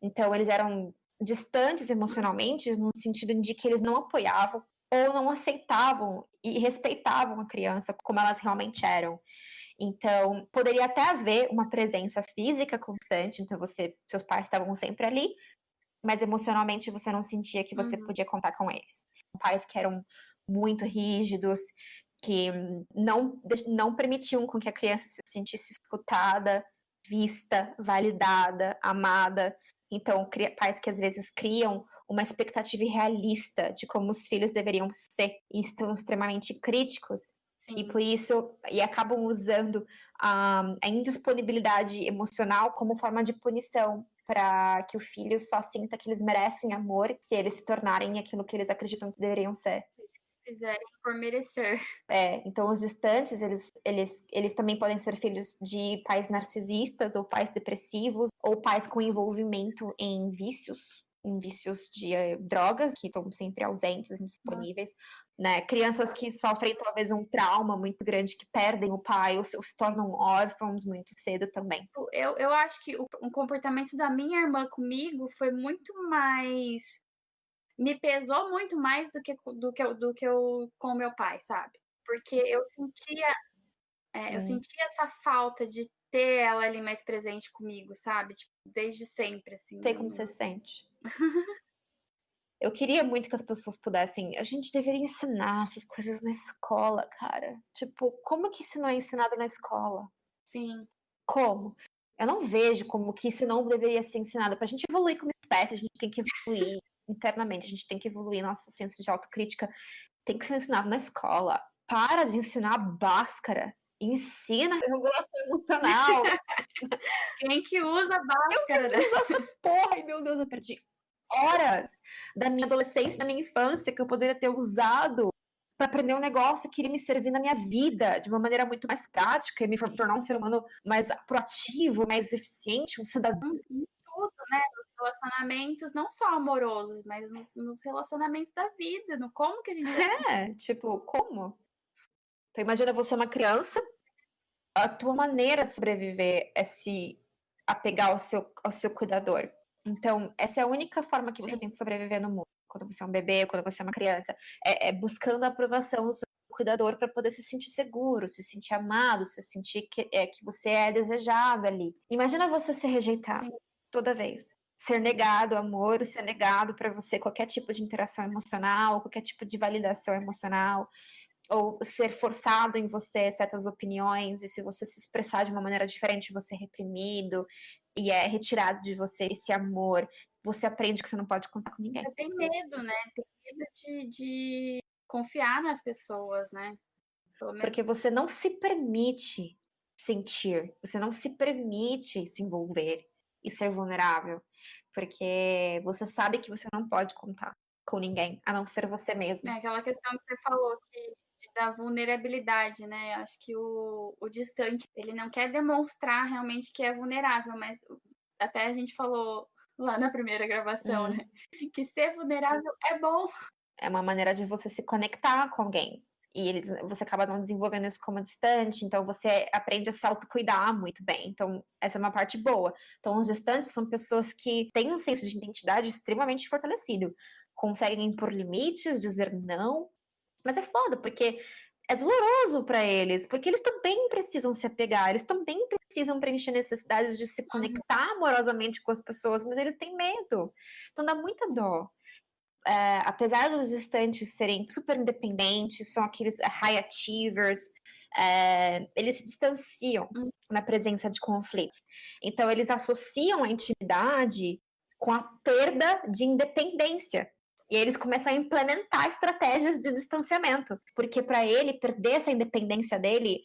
Então, eles eram distantes emocionalmente no sentido de que eles não apoiavam ou não aceitavam e respeitavam a criança como elas realmente eram. Então, poderia até haver uma presença física constante, então seus pais estavam sempre ali, mas emocionalmente você não sentia que você podia contar com eles. Pais que eram muito rígidos, que não permitiam com que a criança se sentisse escutada, vista, validada, amada. Então, pais que às vezes criam uma expectativa irrealista de como os filhos deveriam ser e estão extremamente críticos. Sim. E por isso, acabam usando a indisponibilidade emocional como forma de punição para que o filho só sinta que eles merecem amor se eles se tornarem aquilo que eles acreditam que deveriam ser. Se fizerem por merecer. Então os distantes, eles também podem ser filhos de pais narcisistas ou pais depressivos ou pais com envolvimento em vícios de drogas, que estão sempre ausentes, indisponíveis, né? Crianças que sofrem talvez um trauma muito grande, que perdem o pai ou se tornam órfãos muito cedo também. Eu acho que o comportamento da minha irmã comigo foi muito mais... Me pesou muito mais do que eu com meu pai, sabe? Porque eu sentia essa falta de ter ela ali mais presente comigo, sabe? Tipo, desde sempre, assim. Sei como você se sente. Eu queria muito que as pessoas pudessem... A gente deveria ensinar essas coisas na escola, cara. Tipo, como que isso não é ensinado na escola? Sim. Como? Eu não vejo como que isso não deveria ser ensinado. Pra gente evoluir como espécie, a gente tem que evoluir internamente, a gente tem que evoluir nosso senso de autocrítica. Tem que ser ensinado na escola. Para de ensinar báscara. Ensina regulação emocional. Quem que usa báscara? Eu que uso essa porra. Ai, meu Deus, eu perdi horas da minha adolescência, da minha infância, que eu poderia ter usado para aprender um negócio que iria me servir na minha vida de uma maneira muito mais prática e me tornar um ser humano mais proativo, mais eficiente, um cidadão. Tudo, né? Nos relacionamentos, não só amorosos, mas nos relacionamentos da vida, no como que a gente vai. Tipo, como? Então, imagina você uma criança, a tua maneira de sobreviver é se apegar ao seu cuidador. Então, essa é a única forma que você tem de sobreviver no mundo. Quando você é um bebê, quando você é uma criança, é buscando a aprovação do seu cuidador para poder se sentir seguro, se sentir amado, se sentir que você é desejado ali. Imagina você ser rejeitado toda vez. Ser negado amor, ser negado para você qualquer tipo de interação emocional, qualquer tipo de validação emocional, ou ser forçado em você certas opiniões, e se você se expressar de uma maneira diferente, você é reprimido e é retirado de você esse amor. Você aprende que você não pode contar com ninguém. Você tem medo, né? Tem medo de confiar nas pessoas, né? Porque você não se permite sentir, você não se permite se envolver e ser vulnerável, porque você sabe que você não pode contar com ninguém, a não ser você mesmo. É aquela questão que você falou da vulnerabilidade, né? Acho que o distante, ele não quer demonstrar realmente que é vulnerável, mas até a gente falou lá na primeira gravação, né? Que ser vulnerável é bom. É uma maneira de você se conectar com alguém. E você acaba não desenvolvendo isso como distante, então você aprende a se autocuidar muito bem. Então, essa é uma parte boa. Então, os distantes são pessoas que têm um senso de identidade extremamente fortalecido. Conseguem impor limites, dizer não. Mas é foda, porque é doloroso para eles, porque eles também precisam se apegar, eles também precisam preencher necessidades de se conectar amorosamente com as pessoas, mas eles têm medo. Então, dá muita dó. Apesar dos distantes serem super independentes, são aqueles high achievers, eles se distanciam na presença de conflito. Então, eles associam a intimidade com a perda de independência. E eles começam a implementar estratégias de distanciamento, porque para ele, perder essa independência dele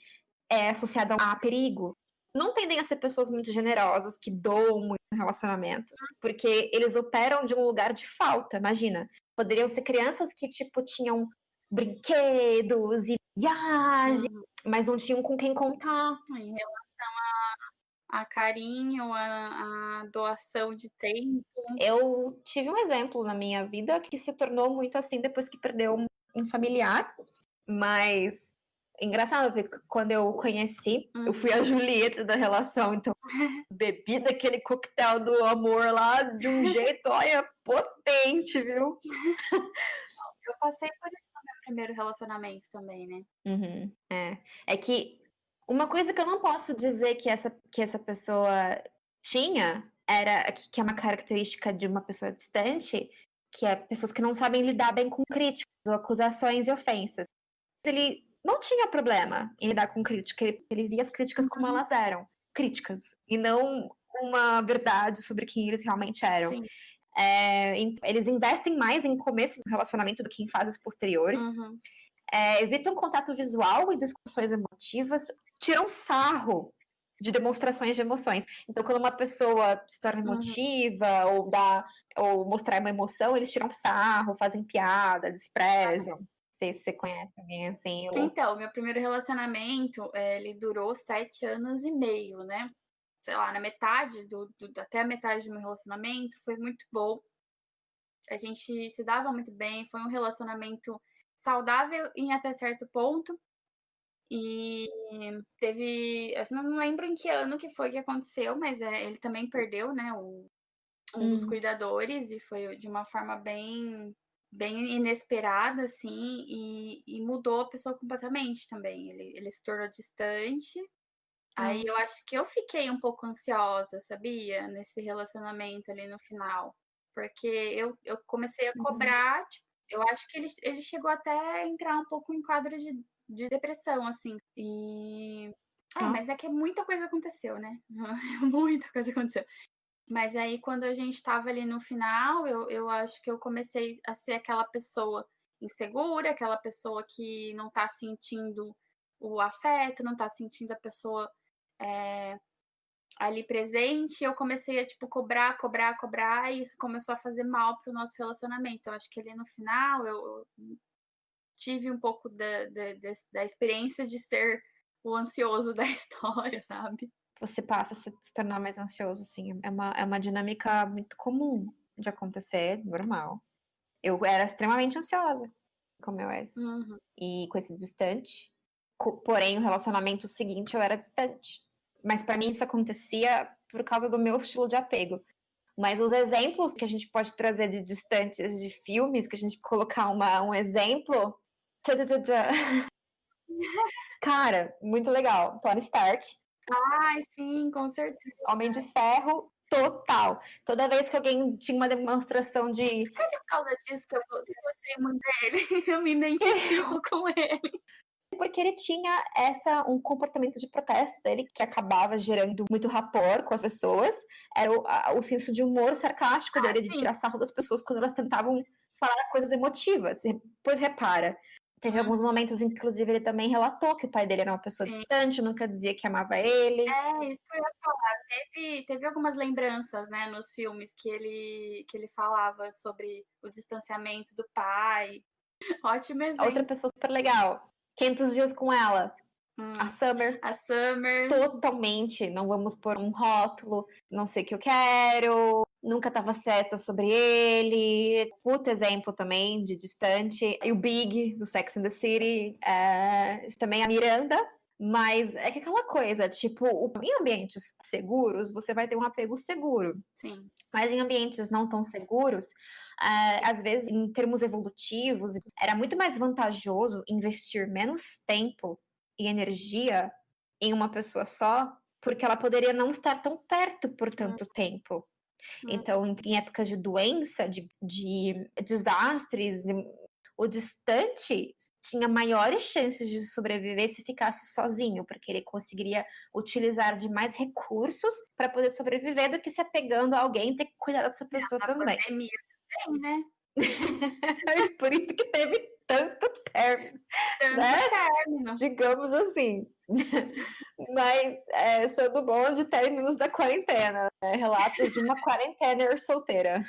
é associado a perigo. Não tendem a ser pessoas muito generosas, que doam muito no relacionamento, porque eles operam de um lugar de falta, imagina. Poderiam ser crianças que, tipo, tinham brinquedos e viagem, mas não tinham com quem contar. Em relação a carinho, a doação de tempo. Eu tive um exemplo na minha vida que se tornou muito assim depois que perdeu um familiar, mas engraçado, porque quando eu conheci, eu fui a Julieta da relação, então bebi daquele coquetel do amor lá de um jeito, olha, potente, viu? Eu passei por isso no meu primeiro relacionamento também, né? É que uma coisa que eu não posso dizer que essa pessoa tinha era que é uma característica de uma pessoa distante, que é pessoas que não sabem lidar bem com críticas, ou acusações e ofensas. Ele não tinha problema em lidar com crítica, ele via as críticas como elas eram, críticas, e não uma verdade sobre quem eles realmente eram. Sim. Eles investem mais em começo do relacionamento do que em fases posteriores. Evitam contato visual e discussões emotivas, tiram sarro de demonstrações de emoções. Então, quando uma pessoa se torna emotiva ou mostrar uma emoção, eles tiram sarro, fazem piada, desprezam. Não sei se você conhece alguém assim. Então, meu primeiro relacionamento, ele durou 7 anos e meio, né? Sei lá, na metade até a metade do meu relacionamento foi muito bom. A gente se dava muito bem, foi um relacionamento saudável em até certo ponto. E teve, eu não lembro em que ano que foi que aconteceu, mas ele também perdeu, né, um dos cuidadores, e foi de uma forma bem inesperada, assim, e mudou a pessoa completamente também. Ele se tornou distante. Aí eu acho que eu fiquei um pouco ansiosa, sabia? Nesse relacionamento ali no final. Porque eu comecei a cobrar, tipo, eu acho que ele chegou até a entrar um pouco em quadro de depressão, assim. Mas é que muita coisa aconteceu, né? Muita coisa aconteceu. Mas aí, quando a gente tava ali no final, eu acho que eu comecei a ser aquela pessoa insegura, aquela pessoa que não tá sentindo o afeto, não tá sentindo a pessoa ali presente. Eu comecei a, tipo, cobrar, e isso começou a fazer mal pro nosso relacionamento. Eu acho que ali no final, tive um pouco da experiência de ser o ansioso da história, sabe? Você passa a se tornar mais ansioso, sim. É uma dinâmica muito comum de acontecer, normal. Eu era extremamente ansiosa com o meu ex. Uhum. E com esse distante. Porém, o relacionamento seguinte eu era distante. Mas para mim isso acontecia por causa do meu estilo de apego. Mas os exemplos que a gente pode trazer de distantes de filmes, que a gente colocar um exemplo. Cara, muito legal. Tony Stark. Ai, sim, com certeza. Homem de Ferro total. Toda vez que alguém tinha uma demonstração de. É por causa disso que eu gostei muito dele. Eu me identifico com ele. Porque ele tinha um comportamento de protesto dele que acabava gerando muito rapport com as pessoas. Era o senso de humor sarcástico dele, de tirar sarro das pessoas quando elas tentavam falar coisas emotivas. Pois repara, teve alguns momentos, inclusive, ele também relatou que o pai dele era uma pessoa distante, nunca dizia que amava ele. É, isso que eu ia falar. Teve algumas lembranças, né, nos filmes que ele falava sobre o distanciamento do pai. Ótimo exemplo. Outra pessoa super legal. 500 Dias com Ela. A Summer. A Summer. Totalmente. Não vamos pôr um rótulo. Não sei o que eu quero. Nunca tava certa sobre ele. Puta exemplo também de distante. E o Big, do Sex and the City. Isso também é a Miranda. Mas é que aquela coisa, tipo, em ambientes seguros, você vai ter um apego seguro. Sim. Mas em ambientes não tão seguros, às vezes, em termos evolutivos, era muito mais vantajoso investir menos tempo e energia em uma pessoa só, porque ela poderia não estar tão perto por tanto tempo. Então, em épocas de doença, de desastres, o distante tinha maiores chances de sobreviver se ficasse sozinho, porque ele conseguiria utilizar de mais recursos para poder sobreviver do que se apegando a alguém e ter que cuidar dessa pessoa também. Na pandemia também, né? Por isso que teve tanto término. Né? Digamos assim. Mas sou do bom de términos da quarentena. Né? Relatos de uma quarentena solteira.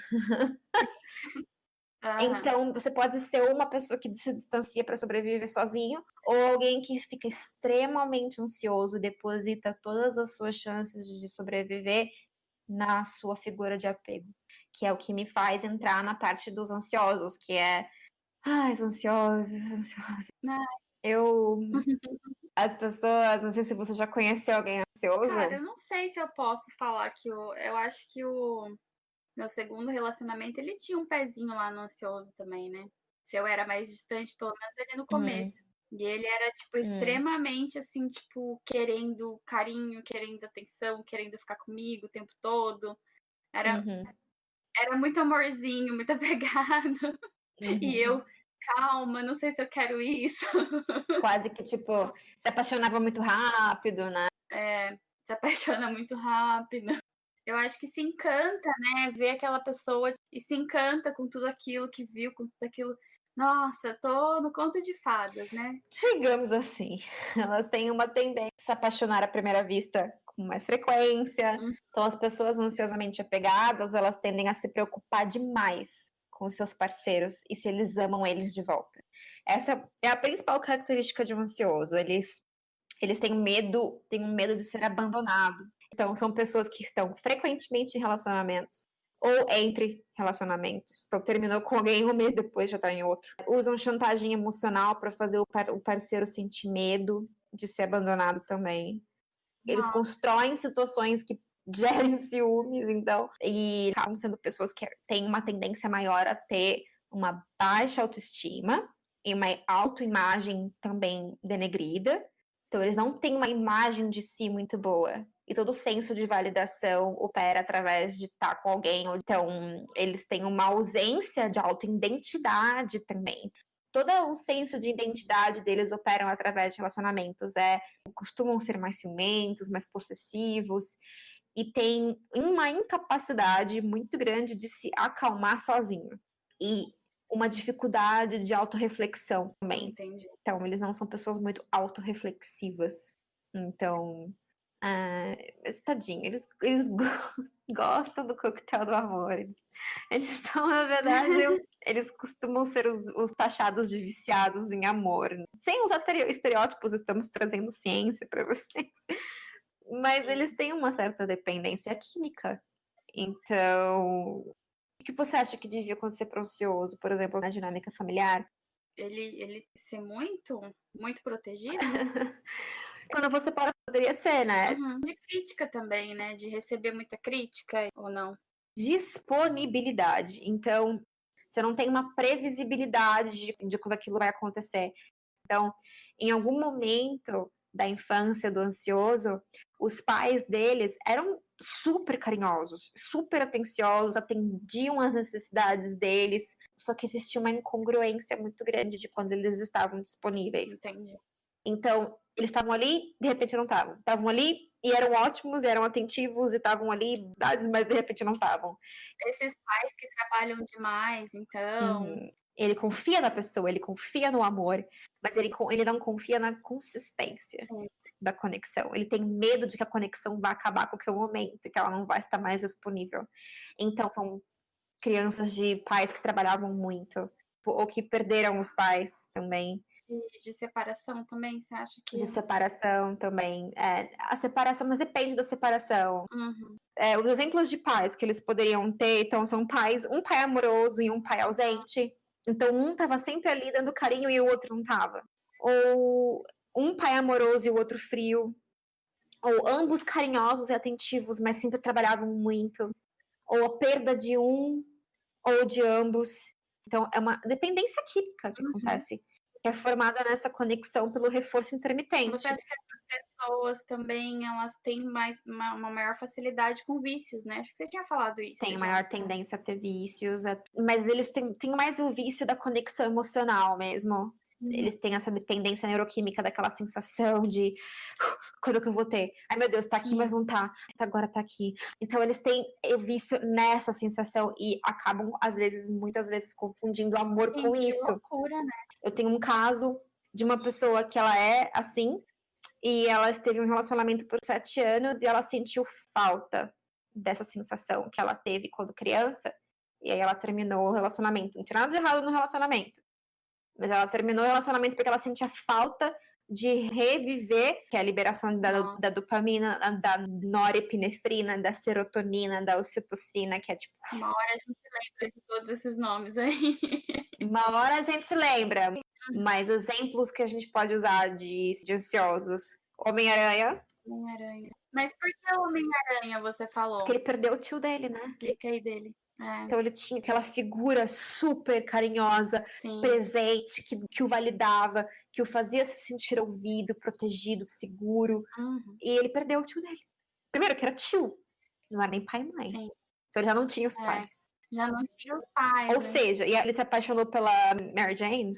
Então, você pode ser uma pessoa que se distancia para sobreviver sozinho, ou alguém que fica extremamente ansioso e deposita todas as suas chances de sobreviver na sua figura de apego, que é o que me faz entrar na parte dos ansiosos, que é os ansiosos. As pessoas, não sei se você já conheceu alguém ansioso. Cara, eu não sei se eu posso falar que eu acho que o meu segundo relacionamento, ele tinha um pezinho lá no ansioso também, né? Se eu era mais distante, pelo menos ele no começo. E ele era, tipo, extremamente, assim, tipo, querendo carinho, querendo atenção, querendo ficar comigo o tempo todo. Era muito amorzinho, muito apegado. E eu, calma, não sei se eu quero isso. Quase que, tipo, se apaixonava muito rápido, né? Se apaixona muito rápido. Eu acho que se encanta, né? Ver aquela pessoa e se encanta com tudo aquilo que viu, com tudo aquilo. Nossa, tô no conto de fadas, né? Digamos assim, elas têm uma tendência a se apaixonar à primeira vista com mais frequência. Então, as pessoas ansiosamente apegadas, elas tendem a se preocupar demais com seus parceiros e se eles amam eles de volta. Essa é a principal característica de um ansioso. Eles têm um medo de ser abandonado. Então, são pessoas que estão frequentemente em relacionamentos ou entre relacionamentos. Então, terminou com alguém, um mês depois já está em outro. Usam chantagem emocional para fazer o parceiro sentir medo de ser abandonado também. Eles constroem situações que gerem ciúmes, então, e acabam sendo pessoas que têm uma tendência maior a ter uma baixa autoestima e uma autoimagem também denegrida. Então, eles não têm uma imagem de si muito boa. E todo o senso de validação opera através de estar com alguém. Então, eles têm uma ausência de autoidentidade também. Todo o senso de identidade deles operam através de relacionamentos. Costumam ser mais ciumentos, mais possessivos. E tem uma incapacidade muito grande de se acalmar sozinho. E uma dificuldade de autorreflexão também. Entendi. Então, eles não são pessoas muito autorreflexivas. Então, tadinho, eles gostam do coquetel do amor. Eles são, na verdade, eles costumam ser os taxados de viciados em amor. Sem os estereótipos, estamos trazendo ciência para vocês. Mas eles têm uma certa dependência química. Então, o que você acha que devia acontecer para o ansioso, por exemplo, na dinâmica familiar? Ele ser muito protegido? Quando você poderia ser, né? Uhum. De crítica também, né? De receber muita crítica ou não. Disponibilidade. Então, você não tem uma previsibilidade de quando aquilo vai acontecer. Então, em algum momento da infância do ansioso, os pais deles eram super carinhosos, super atenciosos, atendiam às necessidades deles, só que existia uma incongruência muito grande de quando eles estavam disponíveis. Entendi. Então, eles estavam ali, de repente não estavam. Estavam ali e eram ótimos, eram atentivos e estavam ali, mas de repente não estavam. Esses pais que trabalham demais, então. Ele confia na pessoa, ele confia no amor, mas ele não confia na consistência da conexão. Ele tem medo de que a conexão vá acabar a qualquer momento, que ela não vai estar mais disponível. Então, são crianças de pais que trabalhavam muito, ou que perderam os pais também. E de separação também, você acha que. De separação também. A separação, mas depende da separação. Uhum. Os exemplos de pais que eles poderiam ter, então, são pais, um pai amoroso e um pai ausente. Então, um estava sempre ali dando carinho e o outro não estava. Ou um pai amoroso e o outro frio. Ou ambos carinhosos e atentivos, mas sempre trabalhavam muito. Ou a perda de um ou de ambos. Então, é uma dependência química que acontece, que é formada nessa conexão pelo reforço intermitente. Você acha que essas pessoas também, elas têm uma maior facilidade com vícios, né? Acho que você tinha falado isso. Tem maior tendência a ter vícios, mas eles têm mais o vício da conexão emocional mesmo. Eles têm essa dependência neuroquímica daquela sensação de quando que eu vou ter? Ai, meu Deus, tá aqui, mas não tá. Agora tá aqui. Então, eles têm o vício nessa sensação e acabam, muitas vezes, confundindo amor com isso. Que loucura, né? Eu tenho um caso de uma pessoa que ela é assim, e ela esteve em um relacionamento por 7 anos e ela sentiu falta dessa sensação que ela teve quando criança, e aí ela terminou o relacionamento. Não tinha nada de errado no relacionamento, mas ela terminou o relacionamento porque ela sentia falta de reviver, que é a liberação da dopamina, da norepinefrina, da serotonina, da ocitocina, que é tipo... Uma hora a gente lembra de todos esses nomes aí. Uma hora a gente lembra, mas exemplos que a gente pode usar de ansiosos. Homem-Aranha. Homem-Aranha. Mas por que o Homem-Aranha você falou? Porque ele perdeu o tio dele, né? Explica aí dele. Então ele tinha aquela figura super carinhosa, presente, que o validava, que o fazia se sentir ouvido, protegido, seguro. E ele perdeu o tio dele. Primeiro que era tio, não era nem pai e mãe. Então ele já não tinha os pais. Já não tinha os pais. Ou seja, e ele se apaixonou pela Mary Jane.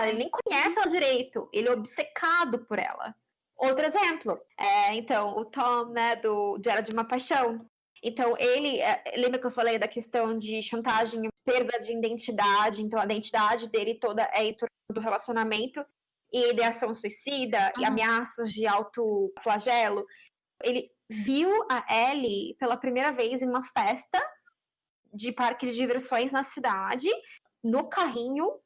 Ele nem conhece ela direito, ele é obcecado por ela. Outro exemplo, então, o Tom, né, do Diário de uma Paixão. Então, ele, lembra que eu falei da questão de chantagem, perda de identidade, então a identidade dele toda é em torno do relacionamento, e ideação suicida, e ameaças de autoflagelo. Ele viu a Ellie pela primeira vez em uma festa de parque de diversões na cidade, no carrinho,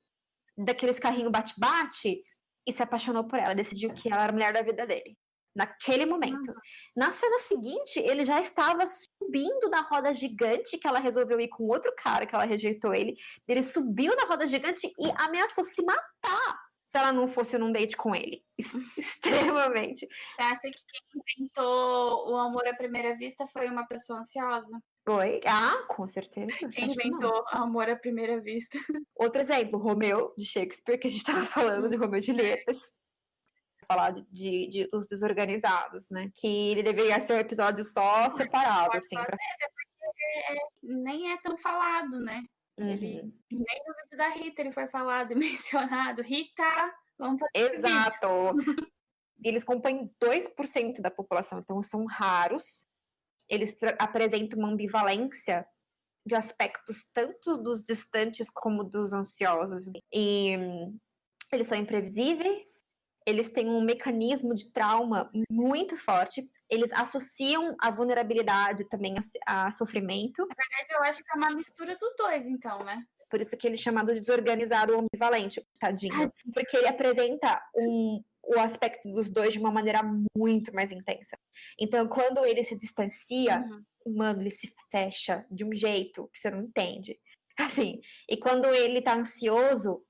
daqueles carrinhos bate-bate, e se apaixonou por ela, decidiu que ela era a mulher da vida dele. Naquele momento. Na cena seguinte, ele já estava subindo na roda gigante, que ela resolveu ir com outro cara, que ela rejeitou ele. Ele subiu na roda gigante e ameaçou se matar se ela não fosse num date com ele. Extremamente. Você acha que quem inventou o amor à primeira vista foi uma pessoa ansiosa? Oi? Ah, com certeza. Quem inventou o amor à primeira vista? Outro exemplo, Romeu, de Shakespeare, que a gente estava falando de Romeu e Julieta. Falar dos desorganizados, né? Que ele deveria ser um episódio só separado, assim. Porque nem é tão falado, né? Nem no vídeo da Rita ele foi falado e mencionado. Rita, vamos fazer Exato. Eles compõem 2% da população, então são raros. Eles apresentam uma ambivalência de aspectos tanto dos distantes como dos ansiosos. E eles são imprevisíveis, eles têm um mecanismo de trauma muito forte. eles associam a vulnerabilidade também a sofrimento. Na verdade, eu acho que é uma mistura dos dois, então, né? Por isso que ele é chamado de desorganizado ou ambivalente, tadinho. Porque ele apresenta o aspecto dos dois de uma maneira muito mais intensa. Então, quando ele se distancia, mano, ele se fecha de um jeito que você não entende. Assim, e quando ele tá ansioso,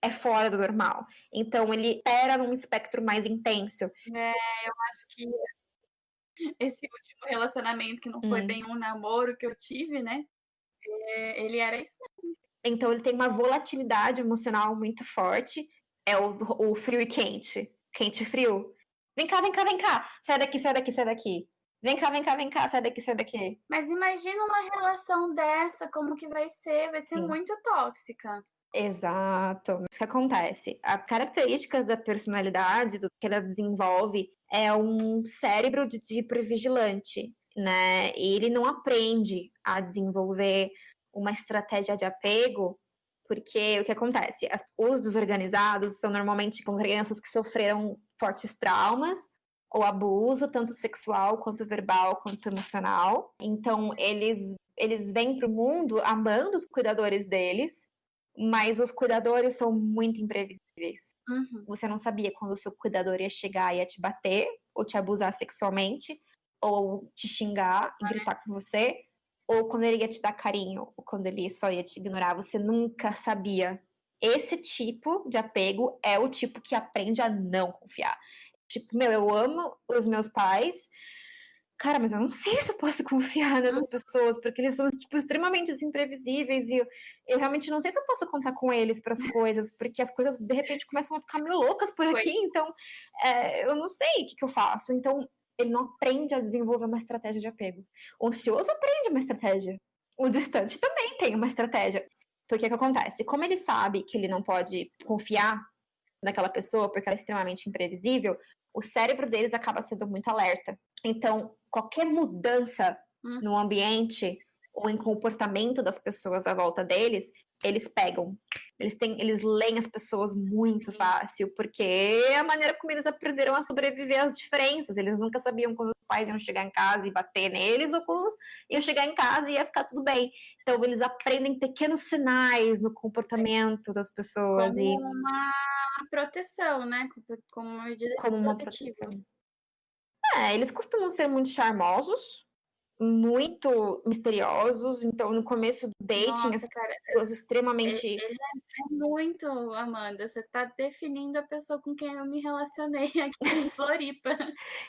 é fora do normal. Então, ele opera num espectro mais intenso. Eu acho que esse último relacionamento, que não foi bem um namoro que eu tive, né? Ele era isso mesmo. Então, ele tem uma volatilidade emocional muito forte. É o frio e quente. Quente e frio. Vem cá, vem cá, vem cá. Sai daqui, sai daqui, sai daqui. Vem cá, vem cá, vem cá. Sai daqui, sai daqui. Mas imagina uma relação dessa, como que vai ser? Vai ser muito tóxica. Exato. Isso que acontece. As características da personalidade, do que ela desenvolve, é um cérebro de hipervigilante, né? E ele não aprende a desenvolver uma estratégia de apego, porque o que acontece? Os desorganizados são normalmente com crianças que sofreram fortes traumas ou abuso, tanto sexual, quanto verbal, quanto emocional. Então, eles vêm para o mundo amando os cuidadores deles, mas os cuidadores são muito imprevisíveis. Você não sabia quando o seu cuidador ia chegar e ia te bater, ou te abusar sexualmente, ou te xingar e gritar com você, ou quando ele ia te dar carinho, ou quando ele só ia te ignorar. Você nunca sabia. Esse tipo de apego é o tipo que aprende a não confiar. Tipo, eu amo os meus pais, cara, mas eu não sei se eu posso confiar nessas pessoas, porque eles são, tipo, extremamente imprevisíveis e eu realmente não sei se eu posso contar com eles para as coisas, porque as coisas, de repente, começam a ficar meio loucas por aqui, então eu não sei o que eu faço. Então, ele não aprende a desenvolver uma estratégia de apego. O ansioso aprende uma estratégia. O distante também tem uma estratégia. Porque o que acontece? Como ele sabe que ele não pode confiar naquela pessoa, porque ela é extremamente imprevisível, o cérebro deles acaba sendo muito alerta. Então, qualquer mudança no ambiente ou em comportamento das pessoas à volta deles, eles pegam. Eles leem as pessoas muito fácil, porque é a maneira como eles aprenderam a sobreviver às diferenças. Eles nunca sabiam quando os pais iam chegar em casa e bater neles, ou quando iam chegar em casa e ia ficar tudo bem. Então, eles aprendem pequenos sinais no comportamento das pessoas. Como uma proteção, né? Como uma medida protetiva. Eles costumam ser muito charmosos, muito misteriosos. Então, no começo do dating, Nossa, cara, pessoas extremamente... Ele é muito, Amanda. Você tá definindo a pessoa com quem eu me relacionei aqui em Floripa.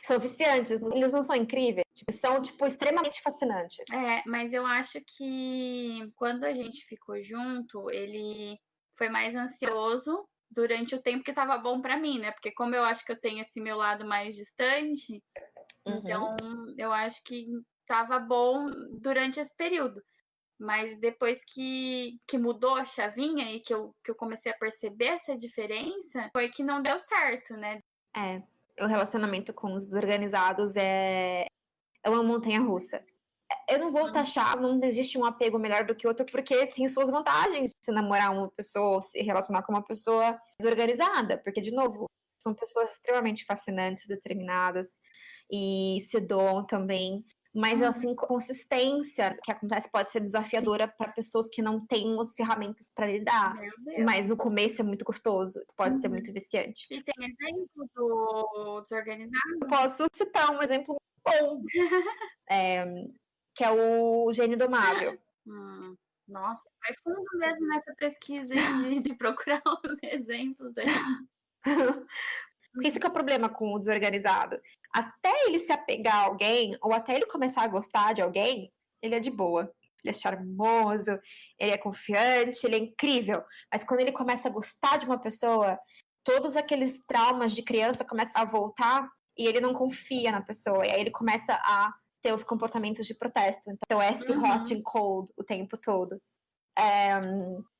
São viciantes. Eles não são incríveis. São, extremamente fascinantes. Mas eu acho que quando a gente ficou junto, ele foi mais ansioso durante o tempo que tava bom pra mim, né? Porque como eu acho que eu tenho esse meu lado mais distante, então eu acho que tava bom durante esse período. Mas depois que mudou a chavinha e que eu comecei a perceber essa diferença, foi que não deu certo, né? O relacionamento com os desorganizados é uma montanha-russa. Eu não vou taxar, não existe um apego melhor do que outro, porque tem suas vantagens de se namorar uma pessoa, ou se relacionar com uma pessoa desorganizada, porque, de novo, são pessoas extremamente fascinantes, determinadas, e se doam também. Mas, assim, consistência que acontece pode ser desafiadora para pessoas que não têm as ferramentas para lidar. Mas no começo é muito gostoso, pode ser muito viciante. E tem exemplo do desorganizado? Eu posso citar um exemplo bom, que é o Gênio Domável. Nossa, vai fundo mesmo nessa pesquisa aí de procurar uns exemplos aí. Esse que é o problema com o desorganizado. Até ele se apegar a alguém, ou até ele começar a gostar de alguém, ele é de boa. Ele é charmoso, ele é confiante, ele é incrível. Mas quando ele começa a gostar de uma pessoa, todos aqueles traumas de criança começam a voltar e ele não confia na pessoa. E aí ele começa a ter os comportamentos de protesto. Então é esse hot and cold o tempo todo.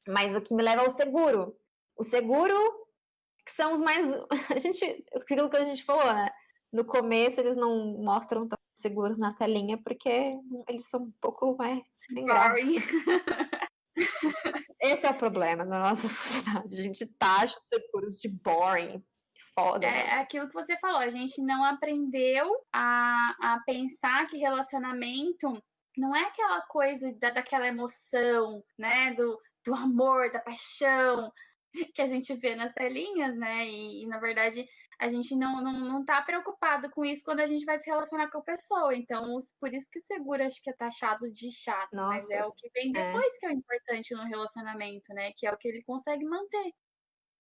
Mas o que me leva ao seguro. O seguro, que são os mais... aquilo que a gente falou, né? No começo eles não mostram tão seguros na telinha, porque eles são um pouco mais sem graça. Esse é o problema da nossa sociedade. A gente taxa os seguros de boring, foda, É né? aquilo que você falou, a gente não aprendeu a pensar que relacionamento não é aquela coisa daquela emoção, né? Do amor, da paixão que a gente vê nas telinhas, né? E na verdade, a gente não tá preocupado com isso quando a gente vai se relacionar com a pessoa. Então, por isso que o seguro acho que é taxado de chato, mas Nossa, é o que vem é. depois que é o importante no relacionamento, né? Que é o que ele consegue manter.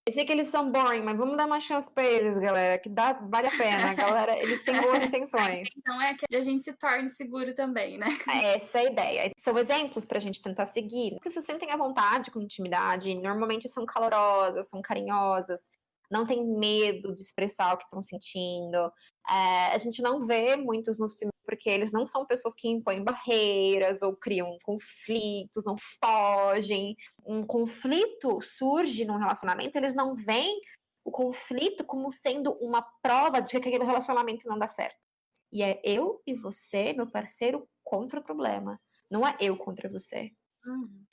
Eu sei que eles são boring, mas vamos dar uma chance pra eles, galera, que vale a pena. Galera, eles têm boas intenções. Então é que a gente se torne seguro também, né? Essa é a ideia. São exemplos pra gente tentar seguir. Que se sentem à vontade com intimidade, normalmente são calorosas, são carinhosas, não tem medo de expressar o que estão sentindo. A gente não vê muitos nos filmes porque eles não são pessoas que impõem barreiras ou criam conflitos, não fogem. Um conflito surge num relacionamento, eles não veem o conflito como sendo uma prova de que aquele relacionamento não dá certo. E é eu e você, meu parceiro, contra o problema. Não é eu contra você.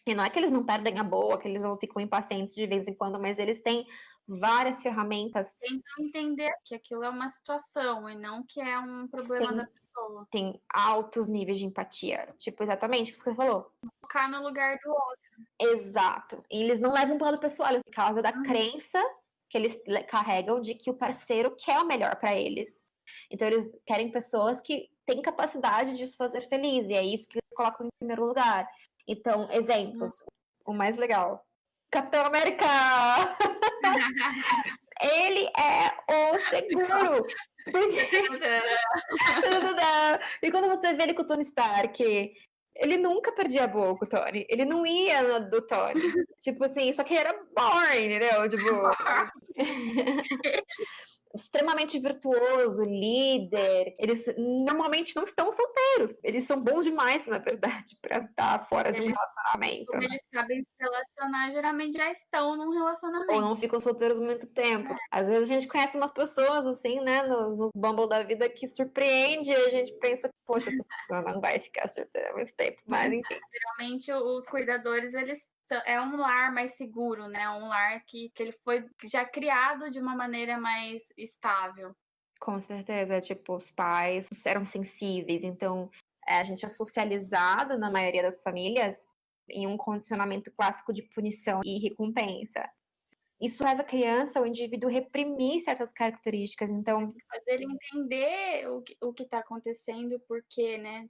E não é que eles não perdem a boa, que eles não ficam impacientes de vez em quando, mas eles têm várias ferramentas. Tentam entender que aquilo é uma situação e não que é um problema da pessoa. Tem altos níveis de empatia. Tipo, exatamente o que você falou. Colocar no lugar do outro. Exato. E eles não levam para o lado pessoal, por causa da crença que eles carregam de que o parceiro quer o melhor para eles. Então, eles querem pessoas que têm capacidade de os fazer feliz, e é isso que eles colocam em primeiro lugar. Então, exemplos. O mais legal. Capitão América! Ele é o seguro! E quando você vê ele com o Tony Stark, ele nunca perdia a boa com o Tony. Ele não ia do Tony. Tipo assim, só que era boring, entendeu? Tipo. Extremamente virtuoso, líder. Eles normalmente não estão solteiros. Eles são bons demais, na verdade, para estar fora de um relacionamento. Como eles sabem se relacionar, geralmente já estão num relacionamento. Ou não ficam solteiros muito tempo. Às vezes a gente conhece umas pessoas assim, né, nos Bumble da vida que surpreende e a gente pensa, poxa, essa pessoa não vai ficar solteira há muito tempo, mas enfim. Geralmente os cuidadores, é um lar mais seguro, né? Um lar que ele foi já criado de uma maneira mais estável. Com certeza, tipo, os pais eram sensíveis, então a gente é socializado, na maioria das famílias, em um condicionamento clássico de punição e recompensa. Isso faz a criança, o indivíduo, reprimir certas características, então... Fazer ele entender o que está acontecendo, por quê, né?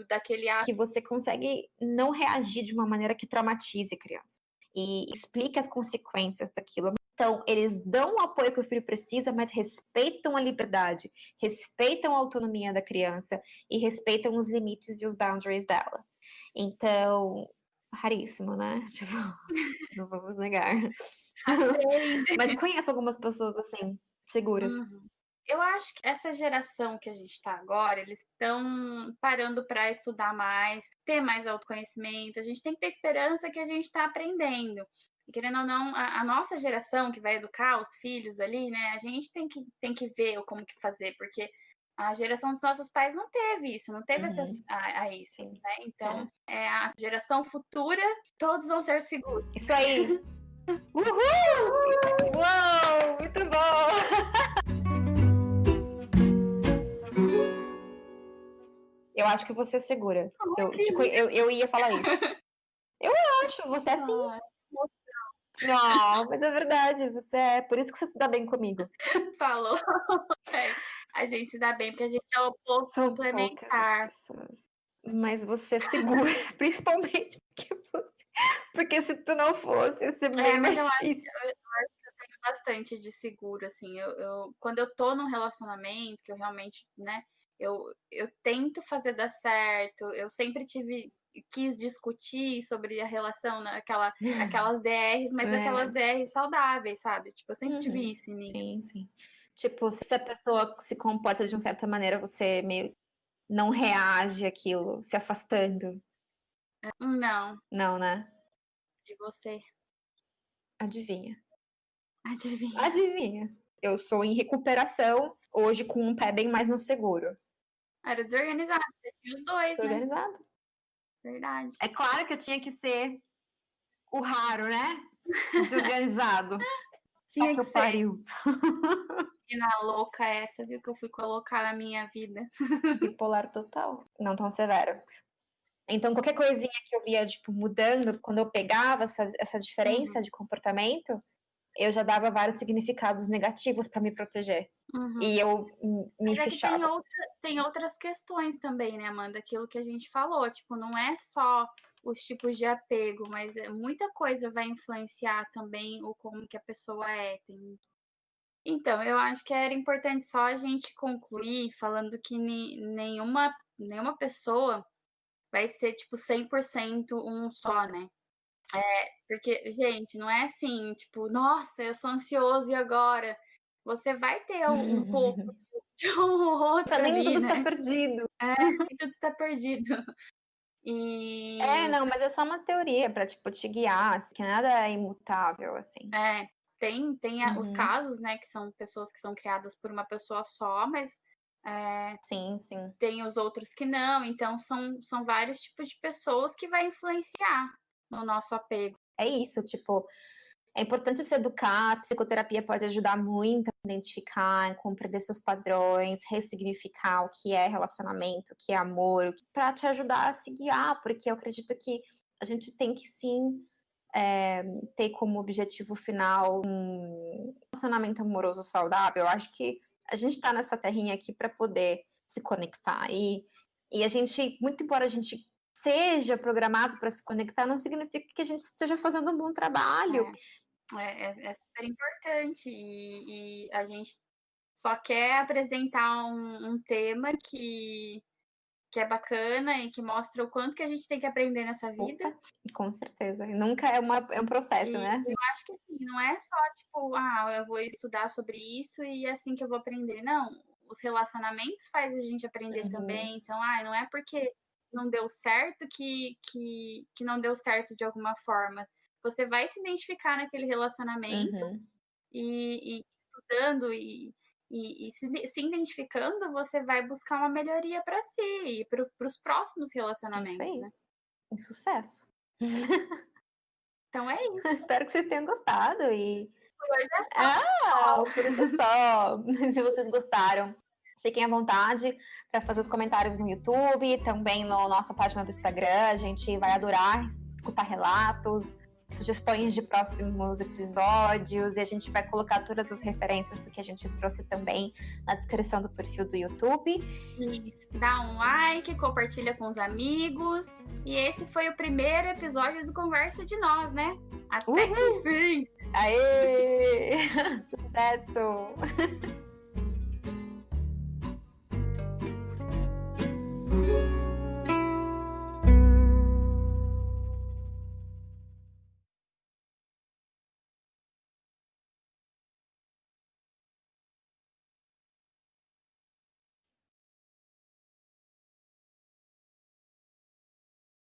Daquele ato. Que você consegue não reagir de uma maneira que traumatize a criança. E explique as consequências daquilo. Então, eles dão o apoio que o filho precisa, mas respeitam a liberdade, respeitam a autonomia da criança e respeitam os limites e os boundaries dela. Então, raríssimo, né? Tipo, não vamos negar. Mas conheço algumas pessoas assim, seguras. Eu acho que essa geração que a gente está agora, eles estão parando para estudar mais, ter mais autoconhecimento. A gente tem que ter esperança que a gente está aprendendo. E, querendo ou não, a nossa geração que vai educar os filhos ali, né? A gente tem que ver como que fazer, porque a geração dos nossos pais não teve isso, não teve acesso a isso, Sim. né? Então, a geração futura, todos vão ser seguros. Isso aí! Uhul! Uou! Muito bom! Eu acho que você é segura. Eu ia falar isso. Eu acho, você é assim. Não, mas é verdade, você é. Por isso que você se dá bem comigo. Falou. A gente se dá bem porque a gente é o oposto complementar. Pessoas. Mas você é segura, principalmente porque se tu não fosse, ia ser bem mais difícil. Eu acho que eu tenho bastante de seguro, assim. Quando eu tô num relacionamento, que eu realmente, né, eu tento fazer dar certo, eu sempre quis discutir sobre a relação, né, aquelas DRs, mas aquelas DRs saudáveis, sabe? Tipo, eu sempre tive isso em mim. Sim, sim. Tipo, se a pessoa se comporta de uma certa maneira, você meio não reage àquilo, se afastando. Não. Não, né? E você? Adivinha. Adivinha. Eu sou em recuperação, hoje com um pé bem mais no seguro. Era desorganizado, você tinha os dois, né? Desorganizado. Verdade. É claro que eu tinha que ser o raro, né? Desorganizado. Tinha que que eu ser. pariu. E na louca essa, viu, que eu fui colocar na minha vida. Bipolar total. Não tão severo. Então, qualquer coisinha que eu via, tipo, mudando, quando eu pegava essa diferença de comportamento, eu já dava vários significados negativos para me proteger. E eu me Mas é que fechava. tem outras questões também, né, Amanda? Aquilo que a gente falou, tipo, não é só os tipos de apego, mas muita coisa vai influenciar também o como que a pessoa é. Então, eu acho que era importante só a gente concluir falando que nenhuma pessoa vai ser, tipo, 100% um só, né? Porque, gente, não é assim, tipo, nossa, eu sou ansioso e agora? Você vai ter um pouco de um outro Nem ali, tudo está né? perdido. Nem tudo está perdido. E Não, mas é só uma teoria para, tipo, te guiar, que nada é imutável, assim. tem os casos, né, que são pessoas que são criadas por uma pessoa só, mas Sim, sim. tem os outros que não. Então, são vários tipos de pessoas que vai influenciar no nosso apego. É isso, tipo, é importante se educar, a psicoterapia pode ajudar muito a identificar, compreender seus padrões, ressignificar o que é relacionamento, o que é amor, para te ajudar a se guiar, porque eu acredito que a gente tem que sim ter como objetivo final um relacionamento amoroso saudável. Eu acho que a gente está nessa terrinha aqui para poder se conectar. E a gente, muito embora a gente seja programado para se conectar, não significa que a gente esteja fazendo um bom trabalho. É super importante e a gente só quer apresentar um tema que é bacana e que mostra o quanto que a gente tem que aprender nessa vida. Opa, com certeza. Nunca é um processo, né? Eu acho que assim, não é só tipo, eu vou estudar sobre isso e é assim que eu vou aprender. Não, os relacionamentos faz a gente aprender também. Então, não é porque não deu certo que não deu certo de alguma forma. Você vai se identificar naquele relacionamento e estudando e se identificando, você vai buscar uma melhoria para si e para os próximos Isso relacionamentos, aí. né? Em sucesso. Então é isso. Espero que vocês tenham gostado e Por hoje é só. por hoje é só. Se vocês gostaram, fiquem à vontade para fazer os comentários no YouTube, também na nossa página do Instagram. A gente vai adorar escutar relatos, sugestões de próximos episódios, e a gente vai colocar todas as referências do que a gente trouxe também na descrição do perfil do YouTube. Isso. Dá um like, compartilha com os amigos. E esse foi o primeiro episódio do Conversa de Nós, né? Até que enfim! Aê! Sucesso!